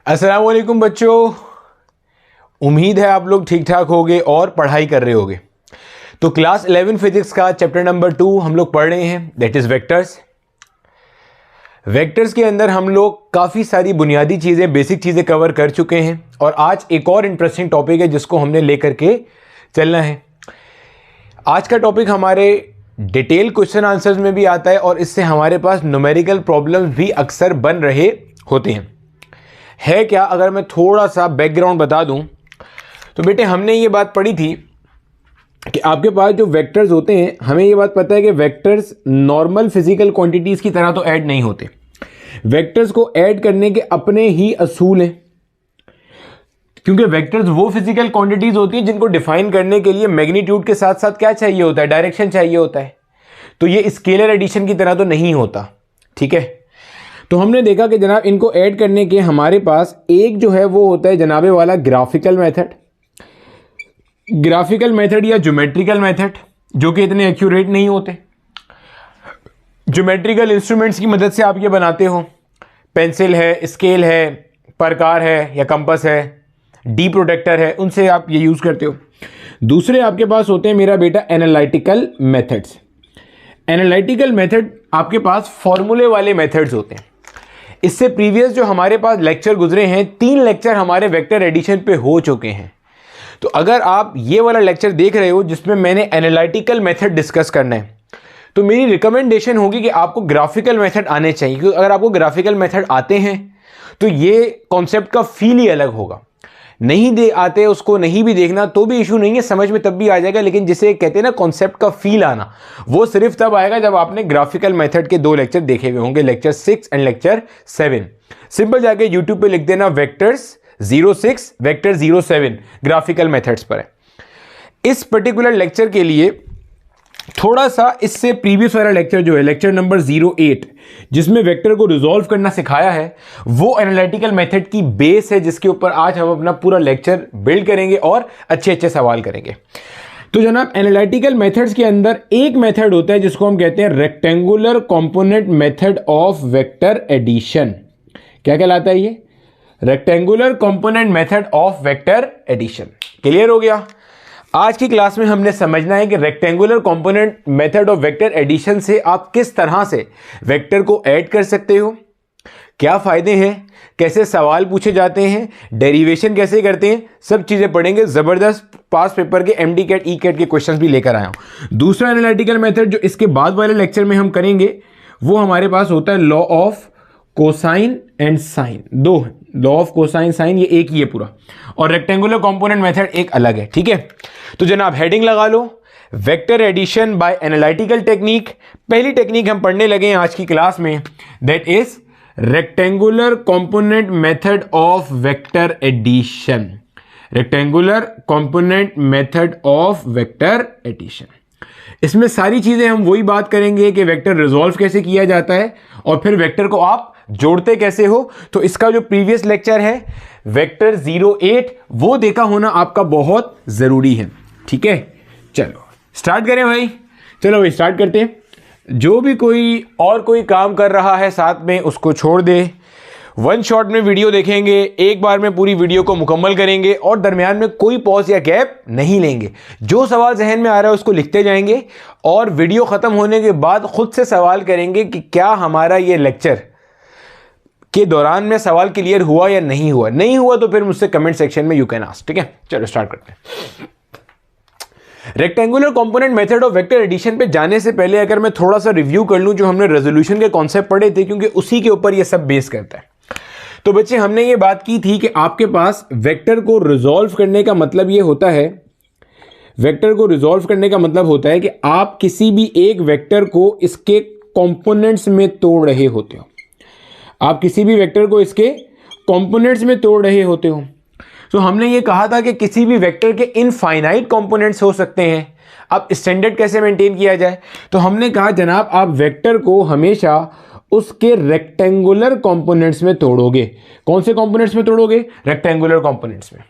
अस्सलाम वालेकुम बच्चों, उम्मीद है आप लोग ठीक ठाक होगे और पढ़ाई कर रहे होगे। तो क्लास 11 फिजिक्स का चैप्टर नंबर 2 हम लोग पढ़ रहे हैं, दैट इज वेक्टर्स। वेक्टर्स के अंदर हम लोग काफ़ी सारी बुनियादी चीज़ें, बेसिक चीज़ें कवर कर चुके हैं और आज एक और इंटरेस्टिंग टॉपिक है जिसको हमने लेकर के चलना है। आज का टॉपिक हमारे डिटेल क्वेश्चन आंसर्स में भी आता है और इससे हमारे पास न्यूमेरिकल प्रॉब्लम्स भी अक्सर बन रहे होते हैं। है क्या, अगर मैं थोड़ा सा बैकग्राउंड बता दूं तो बेटे हमने ये बात पढ़ी थी कि आपके पास जो वेक्टर्स होते हैं, हमें ये बात पता है कि वेक्टर्स नॉर्मल फिजिकल क्वांटिटीज़ की तरह तो ऐड नहीं होते। वेक्टर्स को ऐड करने के अपने ही असूल हैं, क्योंकि वेक्टर्स वो फिजिकल क्वांटिटीज़ होती हैं जिनको डिफाइन करने के लिए मैग्नीट्यूड के साथ साथ क्या चाहिए होता है, डायरेक्शन चाहिए होता है। तो ये स्केलर एडिशन की तरह तो नहीं होता, ठीक है। तो हमने देखा कि जनाब इनको ऐड करने के हमारे पास एक जो है वो होता है जनाबे वाला ग्राफिकल मेथड या ज्योमेट्रिकल मेथड, जो कि इतने एक्यूरेट नहीं होते। ज्योमेट्रिकल इंस्ट्रूमेंट्स की मदद से आप ये बनाते हो, पेंसिल है, स्केल है, प्रकार है या कंपास है, डी प्रोटेक्टर है, उनसे आप ये यूज़ करते हो। दूसरे आपके पास होते हैं मेरा बेटा एनालिटिकल मेथड्स। एनालिटिकल मेथड आपके पास फॉर्मूले वाले मेथड्स होते हैं। इससे प्रीवियस जो हमारे पास लेक्चर गुजरे हैं, 3 लेक्चर हमारे वेक्टर एडिशन पे हो चुके हैं। तो अगर आप ये वाला लेक्चर देख रहे हो जिसमें मैंने एनालिटिकल मेथड डिस्कस करना है, तो मेरी रिकमेंडेशन होगी कि आपको ग्राफिकल मेथड आने चाहिए, क्योंकि अगर आपको ग्राफिकल मेथड आते हैं तो ये कॉन्सेप्ट का फील ही अलग होगा। नहीं दे आते, उसको नहीं भी देखना तो भी इशू नहीं है, समझ में तब भी आ जाएगा। लेकिन जिसे कहते हैं ना कॉन्सेप्ट का फील आना, वो सिर्फ तब आएगा जब आपने ग्राफिकल मेथड के 2 लेक्चर देखे हुए होंगे, लेक्चर 6 एंड लेक्चर 7। सिंपल जाके यूट्यूब पे लिख देना वेक्टर्स 06 वेक्टर 07 ग्राफिकल मेथड्स पर है। इस पर्टिकुलर लेक्चर के लिए थोड़ा सा इससे प्रीवियस वाला लेक्चर जो है, लेक्चर नंबर 08, जिसमें वेक्टर को रिजॉल्व करना सिखाया है, वो एनालिटिकल मेथड की बेस है जिसके ऊपर आज हम अपना पूरा लेक्चर बिल्ड करेंगे और अच्छे अच्छे सवाल करेंगे। तो जनाब एनालिटिकल मेथड्स के अंदर एक मेथड होता है जिसको हम कहते हैं rectangular component method of vector addition. क्या कहलाता है ये? Rectangular component method of vector addition. Clear हो गया? आज की क्लास में हमने समझना है कि rectangular component method of vector addition से आप किस तरह से वेक्टर को ऐड कर सकते हो, क्या फायदे हैं, कैसे सवाल पूछे जाते हैं, डेरिवेशन कैसे करते हैं, सब चीजें पढ़ेंगे। जबरदस्त पास पेपर के MD कैट ई कैट के क्वेश्चंस भी लेकर आया हूं। दूसरा एनालिटिकल मेथड जो इसके बाद वाले लेक्चर में हम करेंगे, वो हमारे पास होता है law of cosine and sine. 2 है, लॉ ऑफ कोसाइन साइन, ये एक ही है पूरा, और रेक्टेंगुलर कंपोनेंट मेथड एक अलग है, ठीक है। तो जनाब हेडिंग लगा लो, vector addition by analytical technique. पहली टेक्निक हम पढ़ने लगे हैं आज की क्लास में, that is rectangular component method of vector addition. Rectangular component method of vector addition, इसमें सारी चीजें हम वही बात करेंगे कि वेक्टर रिजॉल्व कैसे किया जाता है और फिर वेक्टर को आप जोड़ते कैसे हो। तो इसका जो प्रीवियस लेक्चर है वेक्टर 08, वो देखा होना आपका बहुत जरूरी है, ठीक है। चलो स्टार्ट करें भाई, चलो भाई स्टार्ट करते हैं। जो भी कोई काम कर रहा है साथ में उसको छोड़ दे। 1 शॉट में वीडियो देखेंगे, एक बार में पूरी वीडियो को मुकम्मल करेंगे और दरमियान में कोई पॉज या गैप नहीं लेंगे। जो सवाल जहन में आ रहा है उसको लिखते जाएंगे और वीडियो खत्म होने के बाद खुद से सवाल करेंगे कि क्या हमारा ये लेक्चर के दौरान में सवाल क्लियर हुआ या नहीं हुआ। नहीं हुआ तो फिर मुझसे कमेंट सेक्शन में यू कैन आस्क, ठीक है। चलो स्टार्ट करते हैं। Rectangular component method of vector addition पे जाने से पहले अगर मैं थोड़ा सा रिव्यू कर लूं जो हमने रेजोल्यूशन के कॉन्सेप्ट पढ़े थे, क्योंकि उसी के ऊपर ये सब बेस करता है। तो बच्चे हमने ये बात की थी कि आपके पास वेक्टर को रिजॉल्व करने का मतलब ये होता है, वेक्टर को रिजॉल्व करने का मतलब होता है कि आप किसी भी एक वेक्टर को इसके कंपोनेंट्स में तोड़ रहे होते हो। आप किसी भी वेक्टर को इसके कंपोनेंट्स में तोड़ रहे होते हो। तो हमने ये कहा था कि किसी भी वेक्टर के इनफाइनाइट कंपोनेंट्स हो सकते हैं। अब स्टैंडर्ड कैसे मेंटेन किया जाए? तो हमने कहा जनाब आप वेक्टर को हमेशा उसके रेक्टेंगुलर कंपोनेंट्स में तोड़ोगे। कौन से कंपोनेंट्स में तोड़ोगे? रेक्टेंगुलर कंपोनेंट्स में।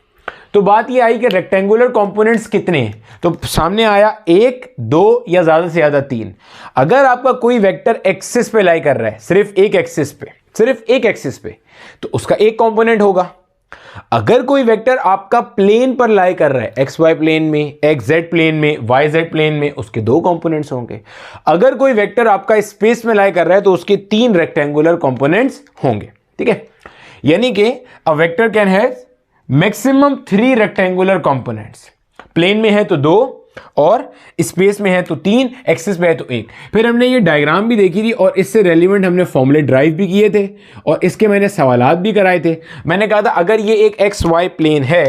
तो बात ये आई कि रेक्टेंगुलर कंपोनेंट्स कितने हैं, तो सामने आया 1, 2 या ज़्यादा से ज़्यादा 3। अगर आपका कोई वेक्टर एक्सिस पे लाई कर रहा है, सिर्फ एक एक्सिस पे, सिर्फ एक एक्सिस पे, तो उसका एक कंपोनेंट होगा। अगर कोई वेक्टर आपका प्लेन पर लाई कर रहा है, एक्स वाई प्लेन में, एक्स जेड प्लेन में, वाई जेड प्लेन में, उसके दो कंपोनेंट्स होंगे। अगर कोई वेक्टर आपका स्पेस में लाई कर रहा है तो उसके तीन रेक्टेंगुलर कंपोनेंट्स होंगे, ठीक है। यानी कि a vector can have maximum 3 rectangular components. Plane में है तो 2 और स्पेस में है तो 3, एक्सिस में है तो 1। फिर हमने ये डायग्राम भी देखी थी और इससे रेलिवेंट हमने फॉर्मूले ड्राइव भी किए थे और इसके मैंने सवालात भी कराए थे। मैंने कहा था अगर ये एक एक्स वाई प्लेन है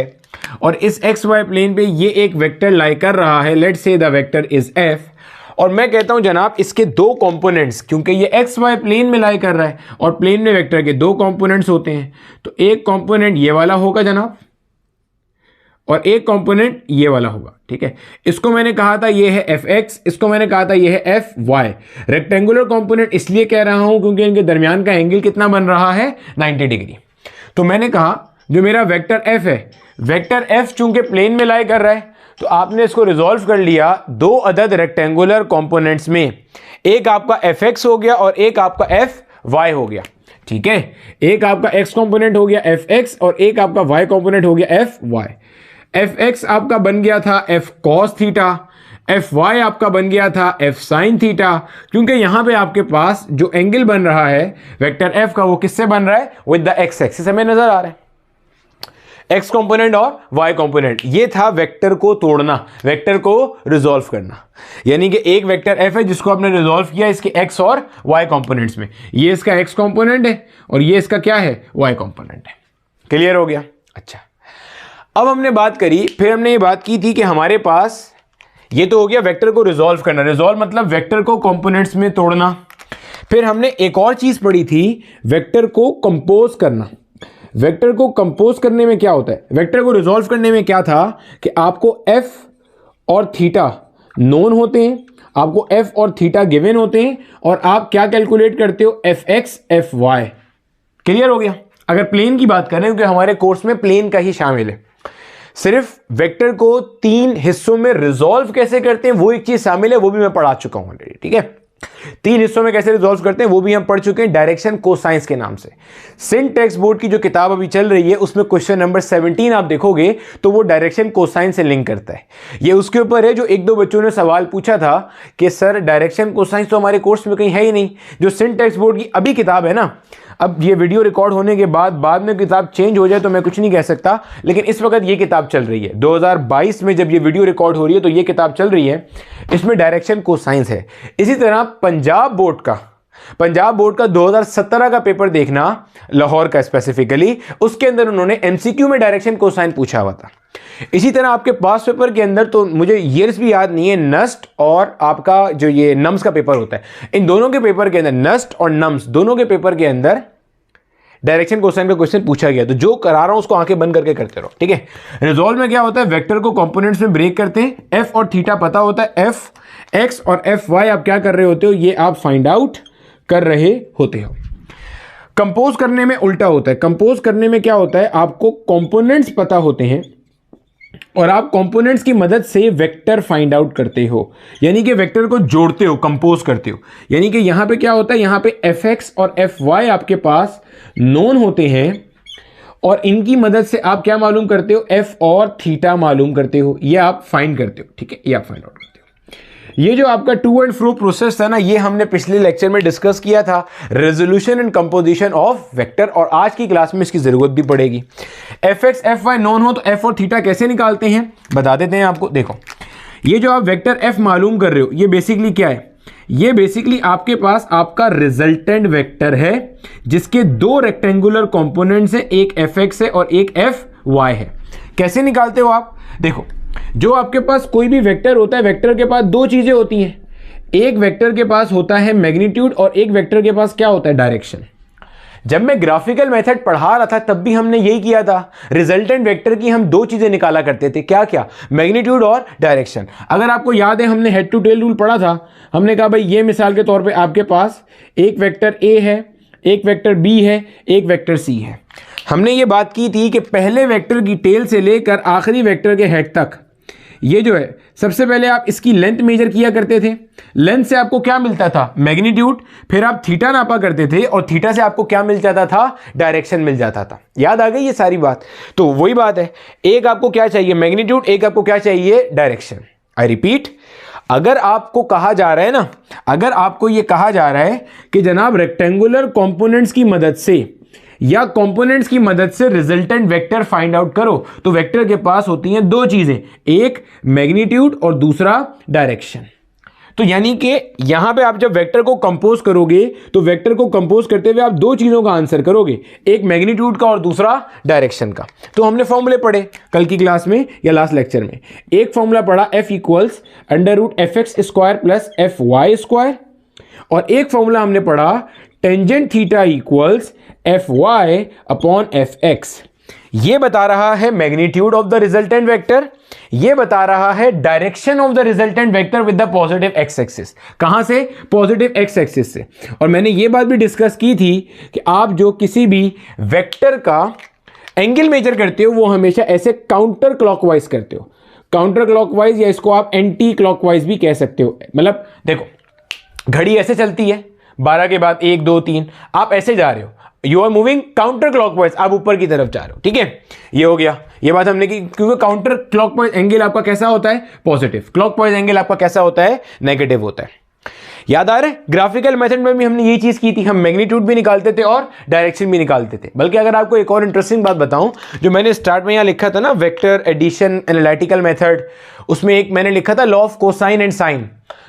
और इस एक्स वाई प्लेन पे ये एक वेक्टर लाई कर रहा है, let's say the vector is F, और मैं कहता हूं जनाब इसके दो कंपोनेंट्स, क्योंकि ये एक्स वाई प्लेन में लाई कर रहा है और प्लेन में वेक्टर के दो कंपोनेंट्स होते हैं, तो एक कंपोनेंट ये वाला होगा जनाब और एक कंपोनेंट ये वाला होगा, ठीक है। इसको मैंने कहा था ये है एफ एक्स, इसको मैंने कहा था ये है एफ वाई। रेक्टेंगुलर कंपोनेंट इसलिए कह रहा हूं क्योंकि इनके दरमियान का एंगल कितना बन रहा है, 90 डिग्री। तो मैंने कहा जो मेरा वेक्टर एफ है, वेक्टर एफ चूंकि प्लेन में लाई कर रहा है तो आपने इसको रिजॉल्व कर लिया दो अदद रेक्टेंगुलर कंपोनेंट्स में, एक आपका एफ एक्स हो गया और एक आपका एफ वाई हो गया, ठीक है। एक आपका एक्स कंपोनेंट हो गया एफ एक्स और एक आपका वाई कंपोनेंट हो गया एफ वाई। एफ एक्स आपका बन गया था F cos theta, F Y आपका बन गया था एफ साइन थीटा, क्योंकि यहां पे आपके पास जो एंगल बन रहा है वेक्टर एफ का वो किससे बन रहा है, विद द एक्स एक्सिस हमें नजर आ रहा है, एक्स कंपोनेंट और वाई कंपोनेंट। ये था वेक्टर को तोड़ना, वेक्टर को रिजॉल्व करना। यानी कि एक वेक्टर एफ है जिसको आपने रिजॉल्व किया इसके एक्स और वाई कंपोनेंट्स में, ये इसका एक्स कंपोनेंट है और ये इसका क्या है, वाई कंपोनेंट है। क्लियर हो गया? अच्छा, अब हमने बात करी, फिर हमने ये बात की थी कि हमारे पास ये तो हो गया वेक्टर को रिजॉल्व करना, रिजॉल्व मतलब वेक्टर को कंपोनेंट्स में तोड़ना। फिर हमने एक और चीज पढ़ी थी, वेक्टर को कंपोज करना। वेक्टर को कंपोज करने में क्या होता है, वेक्टर को रिजॉल्व करने में क्या था कि आपको एफ और थीटा नोन होते हैं, आपको एफ और थीटा गिवन होते हैं और आप क्या कैलकुलेट करते हो, F X F Y. Clear हो गया? अगर प्लेन की बात करें, क्योंकि हमारे कोर्स में प्लेन का ही शामिल है, सिर्फ वेक्टर को 3 हिस्सों में रिजॉल्व कैसे करते हैं वो एक चीज शामिल है, वो भी मैं पढ़ा चुका हूं ऑलरेडी, ठीक है। 3 हिस्सों में कैसे रिजॉल्व करते हैं वो भी हम पढ़ चुके हैं, डायरेक्शन कोसाइंस के नाम से। सिंट टेक्स्ट बोर्ड की जो किताब अभी चल रही है उसमें क्वेश्चन नंबर 17 आप देखोगे तो वो डायरेक्शन कोसाइंस से लिंक करता है। ये उसके ऊपर है जो 1-2 बच्चों ने सवाल पूछा था कि सर डायरेक्शन कोसाइंस तो हमारे कोर्स में कहीं है ही नहीं। जो सिंट टेक्स्ट बोर्ड की अभी किताब है ना, अब ये वीडियो रिकॉर्ड होने के बाद में किताब चेंज हो जाए तो मैं कुछ नहीं कह सकता, लेकिन इस वक्त ये किताब चल रही है। 2022 में जब ये वीडियो रिकॉर्ड हो रही है तो ये किताब चल रही है, इसमें डायरेक्शन कोसाइंस है। इसी तरह पंजाब बोर्ड का 2017 का पेपर देखना, लाहौर का स्पेसिफिकली, उसके अंदर उन्होंने एमसीक्यू में डायरेक्शन कोसाइन पूछा हुआ था। इसी तरह आपके पास पेपर के अंदर, तो मुझे ईयर्स भी याद नहीं है, नस्ट और आपका जो ये नम्स का पेपर होता है, इन दोनों के पेपर के अंदर, नस्ट और नम्स दोनों के पेपर के अंदर डायरेक्शन कोसाइन का क्वेश्चन पूछा गया। तो जो करा रहा हूं उसको आंखें बंद करके करते रहो, ठीक है। रिजॉल्व में क्या होता है, वेक्टर को कंपोनेंट्स में ब्रेक करते हैं, एफ और थीटा पता होता है, एफ एक्स और एफ वाई आप क्या कर रहे होते हो, ये आप फाइंड आउट कर रहे होते हो। कंपोज करने में उल्टा होता है। कंपोज करने में क्या होता है, आपको कंपोनेंट्स पता होते हैं और आप कंपोनेंट्स की मदद से वेक्टर फाइंड आउट करते हो, यानी कि वेक्टर को जोड़ते हो, कंपोज करते हो। यानी कि यहां पे क्या होता है, यहां पे एफ एक्स और एफ वाई आपके पास नोन होते हैं और इनकी मदद से आप क्या मालूम करते हो, एफ और थीटा मालूम करते हो, ये आप फाइंड करते हो, ठीक है, ये आप फाइंड आउट करते हो। ये जो आपका टू एंड फ्रो प्रोसेस था ना, ये हमने पिछले लेक्चर में डिस्कस किया था, resolution and composition of vector, और आज की क्लास में इसकी जरूरत भी पड़ेगी। F X F Y known हो तो एफ और थीटा कैसे निकालते हैं बता देते हैं आपको। देखो, ये जो आप वेक्टर एफ मालूम कर रहे हो, ये बेसिकली क्या है, ये बेसिकली आपके पास आपका रिजल्टेंट वेक्टर है जिसके 2 रेक्टेंगुलर कंपोनेंट्स हैं, एक एफ एक्स है और एक एफ वाई है। कैसे निकालते हो आप, देखो, जो आपके पास कोई भी वेक्टर होता है, वेक्टर के पास 2 चीजें होती हैं, एक वेक्टर के पास होता है मैग्नीट्यूड और एक वेक्टर के पास क्या होता है, डायरेक्शन। जब मैं ग्राफिकल मेथड पढ़ा रहा था तब भी हमने यही किया था, रिजल्टेंट वेक्टर की हम 2 चीजें निकाला करते थे, क्या क्या, मैग्नीट्यूड और डायरेक्शन। अगर आपको याद है हमने हेड टू टेल रूल पढ़ा था, हमने कहा भाई ये मिसाल के तौर पे आपके पास एक वेक्टर ए है, एक वेक्टर बी है, एक वेक्टर सी है। हमने ये बात की थी कि पहले वेक्टर की टेल से लेकर आखिरी वेक्टर के हेड तक ये जो है सबसे पहले आप इसकी लेंथ मेजर किया करते थे, लेंथ से आपको क्या मिलता था, मैग्नीट्यूड, फिर आप थीटा नापा करते थे और थीटा से आपको क्या मिल जाता था, डायरेक्शन मिल जाता था। याद आ गई ये सारी बात? तो वही बात है, एक आपको क्या चाहिए, मैग्नीट्यूड, एक आपको क्या चाहिए, डायरेक्शन। आई रिपीट, अगर आपको कहा जा रहा है ना, अगर आपको ये कहा जा रहा है कि जनाब रेक्टेंगुलर कंपोनेंट्स की मदद से या कंपोनेंट्स की मदद से रिजल्टेंट वेक्टर फाइंड आउट करो, तो वेक्टर के पास होती हैं दो चीजें, एक मैग्नीट्यूड और दूसरा डायरेक्शन। तो यानी कि यहां पे आप जब वेक्टर को कंपोज करोगे तो वेक्टर को कंपोज करते हुए आप दो चीजों का आंसर करोगे, एक मैग्नीट्यूड का और दूसरा डायरेक्शन का। तो हमने फॉर्मूले पढ़े कल की क्लास में या लास्ट लेक्चर में। एक फॉर्मूला पढ़ा F equals √fx² plus FY², और एक फॉर्मूला हमने पढ़ा tangent theta equals FY upon FX। ये बता रहा है magnitude of the resultant vector, ये बता रहा है direction of the resultant vector with the positive X axis. कहां से, पॉजिटिव एक्स एक्सिस से। और मैंने ये बात भी डिस्कस की थी कि आप जो किसी भी वेक्टर का एंगल मेजर करते हो वो हमेशा ऐसे काउंटर क्लॉकवाइज करते हो, काउंटर क्लॉकवाइज, या इसको आप एंटी क्लॉकवाइज भी कह सकते हो। मतलब देखो, घड़ी ऐसे चलती है 12 के बाद 1 2 3, आप ऐसे जा रहे हो, you are moving counter clockwise, आप ऊपर की तरफ जा रहे हो, ठीक है। ये हो गया, ये बात हमने की, क्योंकि काउंटर क्लॉकवाइज एंगल आपका कैसा होता है, पॉजिटिव, क्लॉकवाइज एंगल आपका कैसा होता है, नेगेटिव होता है। याद आ रहा है, ग्राफिकल मेथड में भी हमने ये चीज की थी, हम मैग्नीट्यूड भी निकालते थे और डायरेक्शन भी निकालते थे। बल्कि अगर आपको एक और इंटरेस्टिंग बात बताऊं, जो मैंने स्टार्ट में यहां लिखा था ना, वेक्टर एडिशन एनालिटिकल मेथड, उसमें एक मैंने लिखा था law of cosine and sine.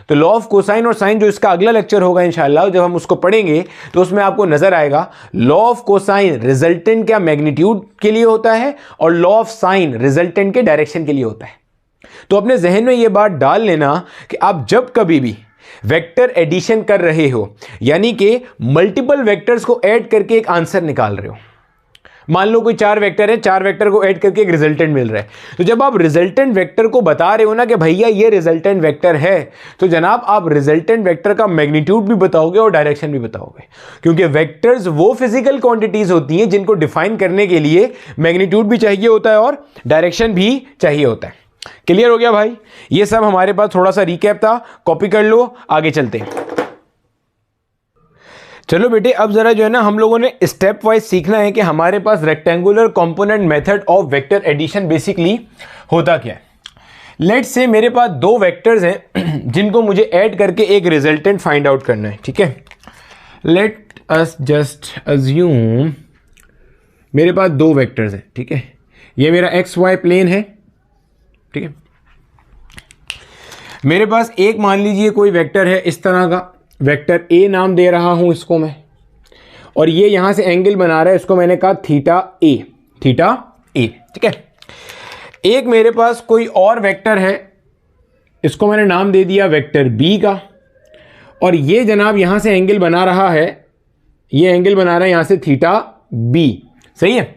तो लॉ ऑफ कोसाइन और साइन जो इसका अगला लेक्चर होगा इंशाल्लाह, जब हम उसको पढ़ेंगे तो उसमें आपको नजर आएगा लॉ ऑफ कोसाइन रिजल्टेंट क्या मैग्नीट्यूड के लिए होता है और लॉ ऑफ साइन रिजल्टेंट के डायरेक्शन के लिए होता है। तो अपने जहन में ये बात डाल लेना कि आप जब कभी भी वेक्टर एडिशन कर रहे हो, यानी कि मल्टीपल वेक्टर्स को ऐड करके एक आंसर निकाल रहे हो, मान लो कोई 4 वेक्टर है, 4 वेक्टर को ऐड करके एक रिजल्टेंट मिल रहा है, तो जब आप रिजल्टेंट वेक्टर को बता रहे हो ना कि भैया ये रिजल्टेंट वेक्टर है, तो जनाब आप रिजल्टेंट वेक्टर का मैग्नीट्यूड भी बताओगे और डायरेक्शन भी बताओगे, क्योंकि वेक्टर्स वो फिजिकल क्वांटिटीज होती हैं जिनको डिफाइन करने के लिए मैग्नीट्यूड भी चाहिए होता है और डायरेक्शन भी चाहिए होता है। क्लियर हो गया भाई? ये सब हमारे पास थोड़ा सा रिकैप था, कॉपी कर लो, आगे चलते हैं। चलो बेटे, अब जरा जो है ना हम लोगों ने स्टेप वाइज सीखना है कि हमारे पास rectangular component method of vector addition basically होता क्या है। लेट्स से मेरे पास 2 वेक्टर्स हैं जिनको मुझे ऐड करके एक रिजल्टेंट फाइंड आउट करना है, ठीक है। लेट अस जस्ट अज्यूम मेरे पास 2 वेक्टर्स हैं, ठीक है। ये मेरा एक्स वाई प्लेन है, ठीक है। मेरे पास एक मान लीजिए कोई वेक्टर है इस तरह का, वेक्टर ए नाम दे रहा हूं इसको मैं, और ये यहां से एंगल बना रहा है, इसको मैंने कहा थीटा ए, थीटा ए, ठीक है। एक मेरे पास कोई और वेक्टर है, इसको मैंने नाम दे दिया वेक्टर बी का, और ये जनाब यहां से एंगल बना रहा है, ये एंगल बना रहा है यहां से थीटा बी, सही है।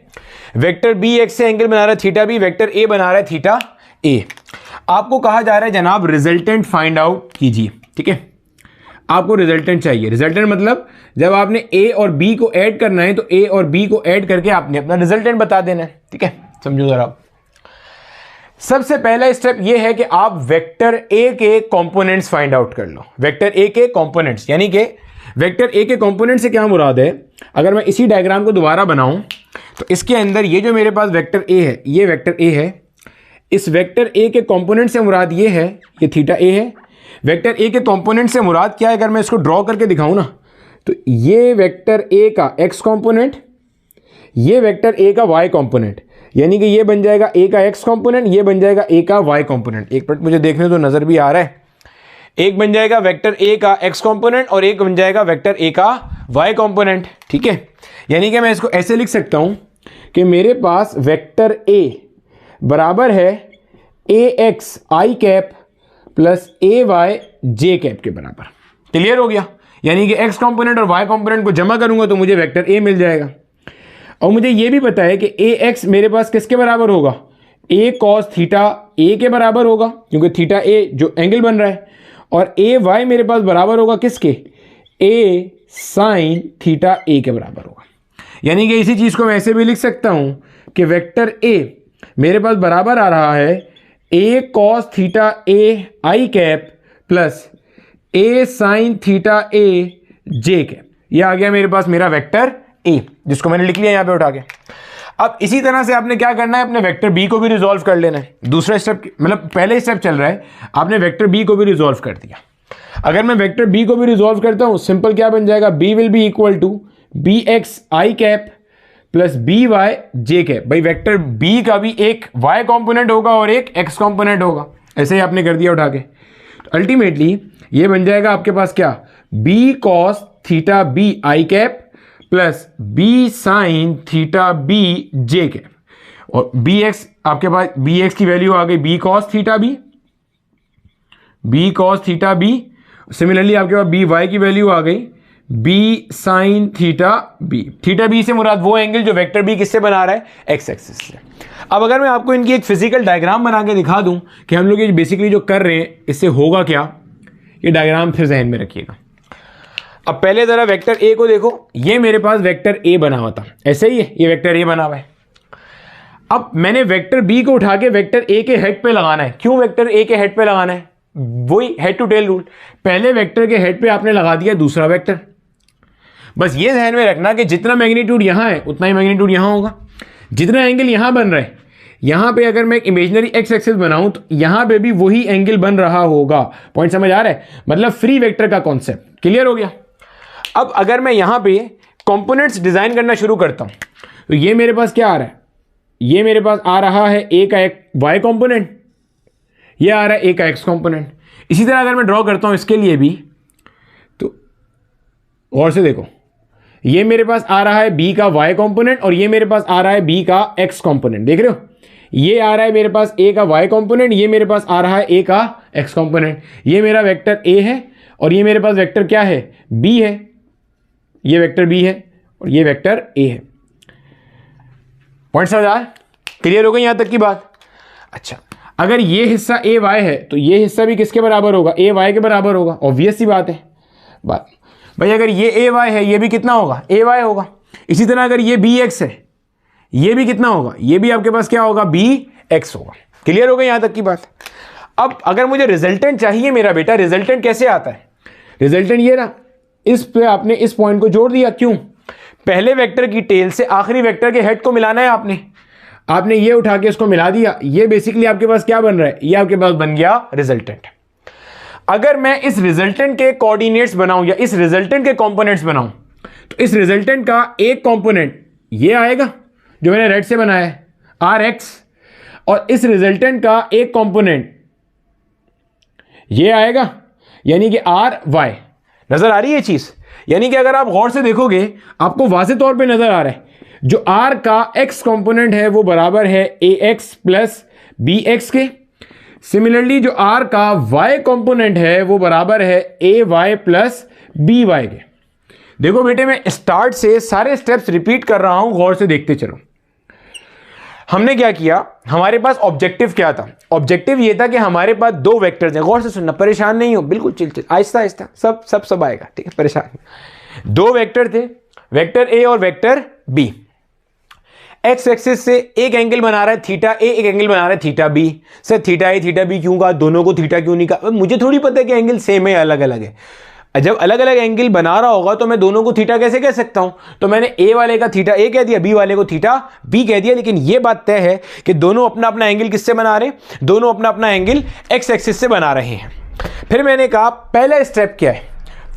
वेक्टर बी एक्स से एंगल बना रहा है थीटा बी, वेक्टर ए बना रहा है थीटा ए। आपको कहा जा रहा है जनाब रिजल्टेंट फाइंड आउट कीजिए, ठीक है। आपको रिजल्टेंट चाहिए, रिजल्टेंट मतलब जब आपने ए और बी को ऐड करना है तो ए और बी को ऐड करके आपने अपना रिजल्टेंट बता देना है, ठीक है। समझो जरा, सबसे पहला स्टेप ये है कि आप वेक्टर ए के कंपोनेंट्स फाइंड आउट कर लो। वेक्टर ए के कंपोनेंट्स, यानी कि वेक्टर ए के कंपोनेंट से क्या मुराद है, अगर मैं इसी डायग्राम को दोबारा बनाऊं तो इसके अंदर ये जो मेरे पास वेक्टर ए है, ये वेक्टर ए है, इस वेक्टर ए के कंपोनेंट से मुराद ये है, ये थीटा ए है। वेक्टर ए के कंपोनेंट से मुराद क्या है, अगर मैं इसको ड्रॉ करके दिखाऊं ना, तो ये वेक्टर ए का एक्स कंपोनेंट, ये वेक्टर ए का वाई कंपोनेंट, यानी कि ये बन जाएगा ए का एक्स कंपोनेंट, ये बन जाएगा ए का वाई कंपोनेंट। एक मिनट मुझे देखने तो नजर भी आ रहा है, एक बन जाएगा वेक्टर ए का एक्स कंपोनेंट और एक बन जाएगा वेक्टर ए का वाई कंपोनेंट, ठीक है। यानी कि मैं इसको ऐसे लिख सकता हूं कि मेरे पास वेक्टर ए बराबर है ए x I cap plus A Y J cap के बराबर। क्लियर हो गया? यानी कि एक्स कंपोनेंट और वाई कंपोनेंट को जमा करूंगा तो मुझे वेक्टर ए मिल जाएगा। और मुझे यह भी पता है कि ए एक्स मेरे पास किसके बराबर होगा, ए कॉस थीटा ए के बराबर होगा, क्योंकि थीटा ए जो एंगल बन रहा है, और ए वाई मेरे पास बराबर होगा किसके, ए साइन थीटा ए के बराबर होगा। यानी कि इसी चीज को मैं ऐसे भी लिख सकता हूं कि वेक्टर ए मेरे पास बराबर आ रहा है ए कॉस थीटा ए आई कैप प्लस ए साइन थीटा ए जे कैप। ये आ गया मेरे पास मेरा वेक्टर ए, जिसको मैंने लिख लिया यहाँ पे उठा के। अब इसी तरह से आपने क्या करना है, अपने वेक्टर बी को भी रिजॉल्व कर लेना है। दूसरा स्टेप मतलब पहले स्टेप चल रहा है, आपने वेक्टर बी को भी रिजॉल्व कर दिया। अगर मैं वेक्टर बी को भी रिजॉल्व करता हूं, सिंपल क्या बन जाएगा, B will be equal to B X I cap plus B Y J cap. भाई वेक्टर बी का भी एक वाई कॉम्पोनेंट होगा और एक एक्स कॉम्पोनेंट होगा, ऐसे ही आपने कर दिया उठा के। तो अल्टीमेटली ये बन जाएगा आपके पास क्या, B cos theta B I cap plus B sine theta B J cap. और बी एक्स आपके पास, बी एक्स की वैल्यू आ गई B cos theta B, B cos theta B. Similarly आपके पास बी वाई की वैल्यू आ गई B sine theta B. Theta B से मुराद वो एंगल जो वेक्टर बी किससे बना रहा है, एक्स एक्सिस से। अब अगर मैं आपको इनकी एक फिजिकल डायग्राम बना के दिखा दूं कि हम लोग ये बेसिकली जो कर रहे हैं इससे होगा क्या, ये डायग्राम फिर जहन में रखिएगा। अब पहले जरा वेक्टर ए को देखो, ये मेरे पास वेक्टर ए बना हुआ था, ऐसे ही है, ये वेक्टर ए बना हुआ है। अब मैंने वेक्टर बी को उठा के वेक्टर ए के हेड पे लगाना है। क्यों वेक्टर ए के हेड पे लगाना है, वही हेड टू टेल रूल। पहले वेक्टर के हेड पे आपने लगा दिया दूसरा वेक्टर। बस ये ध्यान में रखना कि जितना मैग्नीट्यूड यहां है उतना ही मैग्नीट्यूड यहां होगा। जितना एंगल यहां बन रहा है, यहां पे अगर मैं एक इमेजिनरी एक्स एक्सिस बनाऊं तो यहां पे भी वही एंगल बन रहा होगा। पॉइंट समझ आ रहा है, मतलब फ्री वेक्टर का कॉन्सेप्ट क्लियर हो गया। अब अगर मैं यहां पे कंपोनेंट्स डिजाइन करना शुरू करता हूं तो ये मेरे पास क्या आ रहा है, ये मेरे पास आ रहा है ए का एक वाई कॉम्पोनेंट, ये आ रहा है ए का एक्स कॉम्पोनेंट। इसी तरह अगर मैं ड्रॉ करता हूं इसके लिए भी, तो गौर से देखो, ये मेरे पास आ रहा है बी का वाई कॉम्पोनेंट और ये मेरे पास आ रहा है बी का एक्स कॉम्पोनेंट। देख रहे हो, ये आ रहा है मेरे पास ए का वाई कॉम्पोनेंट, ये मेरे पास आ रहा है ए का एक्स कॉम्पोनेंट। ये मेरा वेक्टर ए है और ये मेरे पास वेक्टर क्या है, बी है। ये वेक्टर बी है और ये वेक्टर ए है। पॉइंट समझ आ, क्लियर हो गई यहां तक की बात। अच्छा, अगर ये हिस्सा ए वाई है तो ये हिस्सा भी किसके बराबर होगा, ए वाई के बराबर होगा। ऑब्वियस सी बात है बात भाई, अगर ये ए वाई है ये भी कितना होगा, ए वाई होगा। इसी तरह अगर ये बी एक्स है ये भी कितना होगा, ये भी आपके पास क्या होगा, बी एक्स होगा। क्लियर हो गई यहां तक की बात। अब अगर मुझे रिजल्टेंट चाहिए मेरा बेटा, रिजल्टेंट कैसे आता है, रिजल्टेंट ये ना, इस पे आपने इस पॉइंट को जोड़ दिया। क्यों, पहले वेक्टर की टेल से आखिरी वेक्टर के हेड को मिलाना है आपने ये उठा के इसको मिला दिया। ये बेसिकली आपके पास क्या बन रहा है, ये आपके पास बन गया रिजल्टेंट। अगर मैं इस रिजल्टेंट के कोऑर्डिनेट्स बनाऊं या इस रिजल्टेंट के कंपोनेंट्स बनाऊं तो इस रिजल्टेंट का एक कंपोनेंट ये आएगा जो मैंने रेड से बनाया है, आर एक्स, और इस रिजल्टेंट का एक कंपोनेंट ये आएगा, यानी कि आर वाई। नजर आ रही है ये चीज, यानी कि अगर आप गौर से देखोगे आपको वाज़ेह तौर पे नजर आ रहा है जो आर का एक्स कंपोनेंट है वो बराबर है ए एक्स प्लस बी एक्स के। सिमिलरली जो आर का वाई कंपोनेंट है वो बराबर है ए वाई प्लस बी वाई के। देखो बेटे, मैं स्टार्ट से सारे स्टेप्स रिपीट कर रहा हूं, गौर से देखते चलो। हमने क्या किया, हमारे पास ऑब्जेक्टिव क्या था, ऑब्जेक्टिव ये था कि हमारे पास दो वेक्टर्स हैं। गौर से सुनना, परेशान नहीं हो, बिल्कुल चिल आहिस्ता आहिस्ता, सब आएगा, ठीक है, परेशान। दो वेक्टर थे, वेक्टर ए और वेक्टर बी। एक्स एक्सिस से एक एंगल बना रहा है थीटा ए, एक एंगल बना रहा है थीटा बी। सर थीटा ए थीटा बी क्यों कहा, दोनों को थीटा क्यों नहीं कहा, मुझे थोड़ी पता है कि एंगल सेम है अलग अलग है। जब अलग अलग एंगल बना रहा होगा तो मैं दोनों को थीटा कैसे कह सकता हूं, तो मैंने ए वाले का थीटा ए कह दिया, बी वाले को थीटा बी कह दिया। लेकिन यह बात तय है कि दोनों अपना अपना एंगल किससे बना रहे हैं, दोनों अपना अपना एंगल एक्स एक्सिस से बना रहे हैं। फिर मैंने कहा पहला स्टेप क्या है,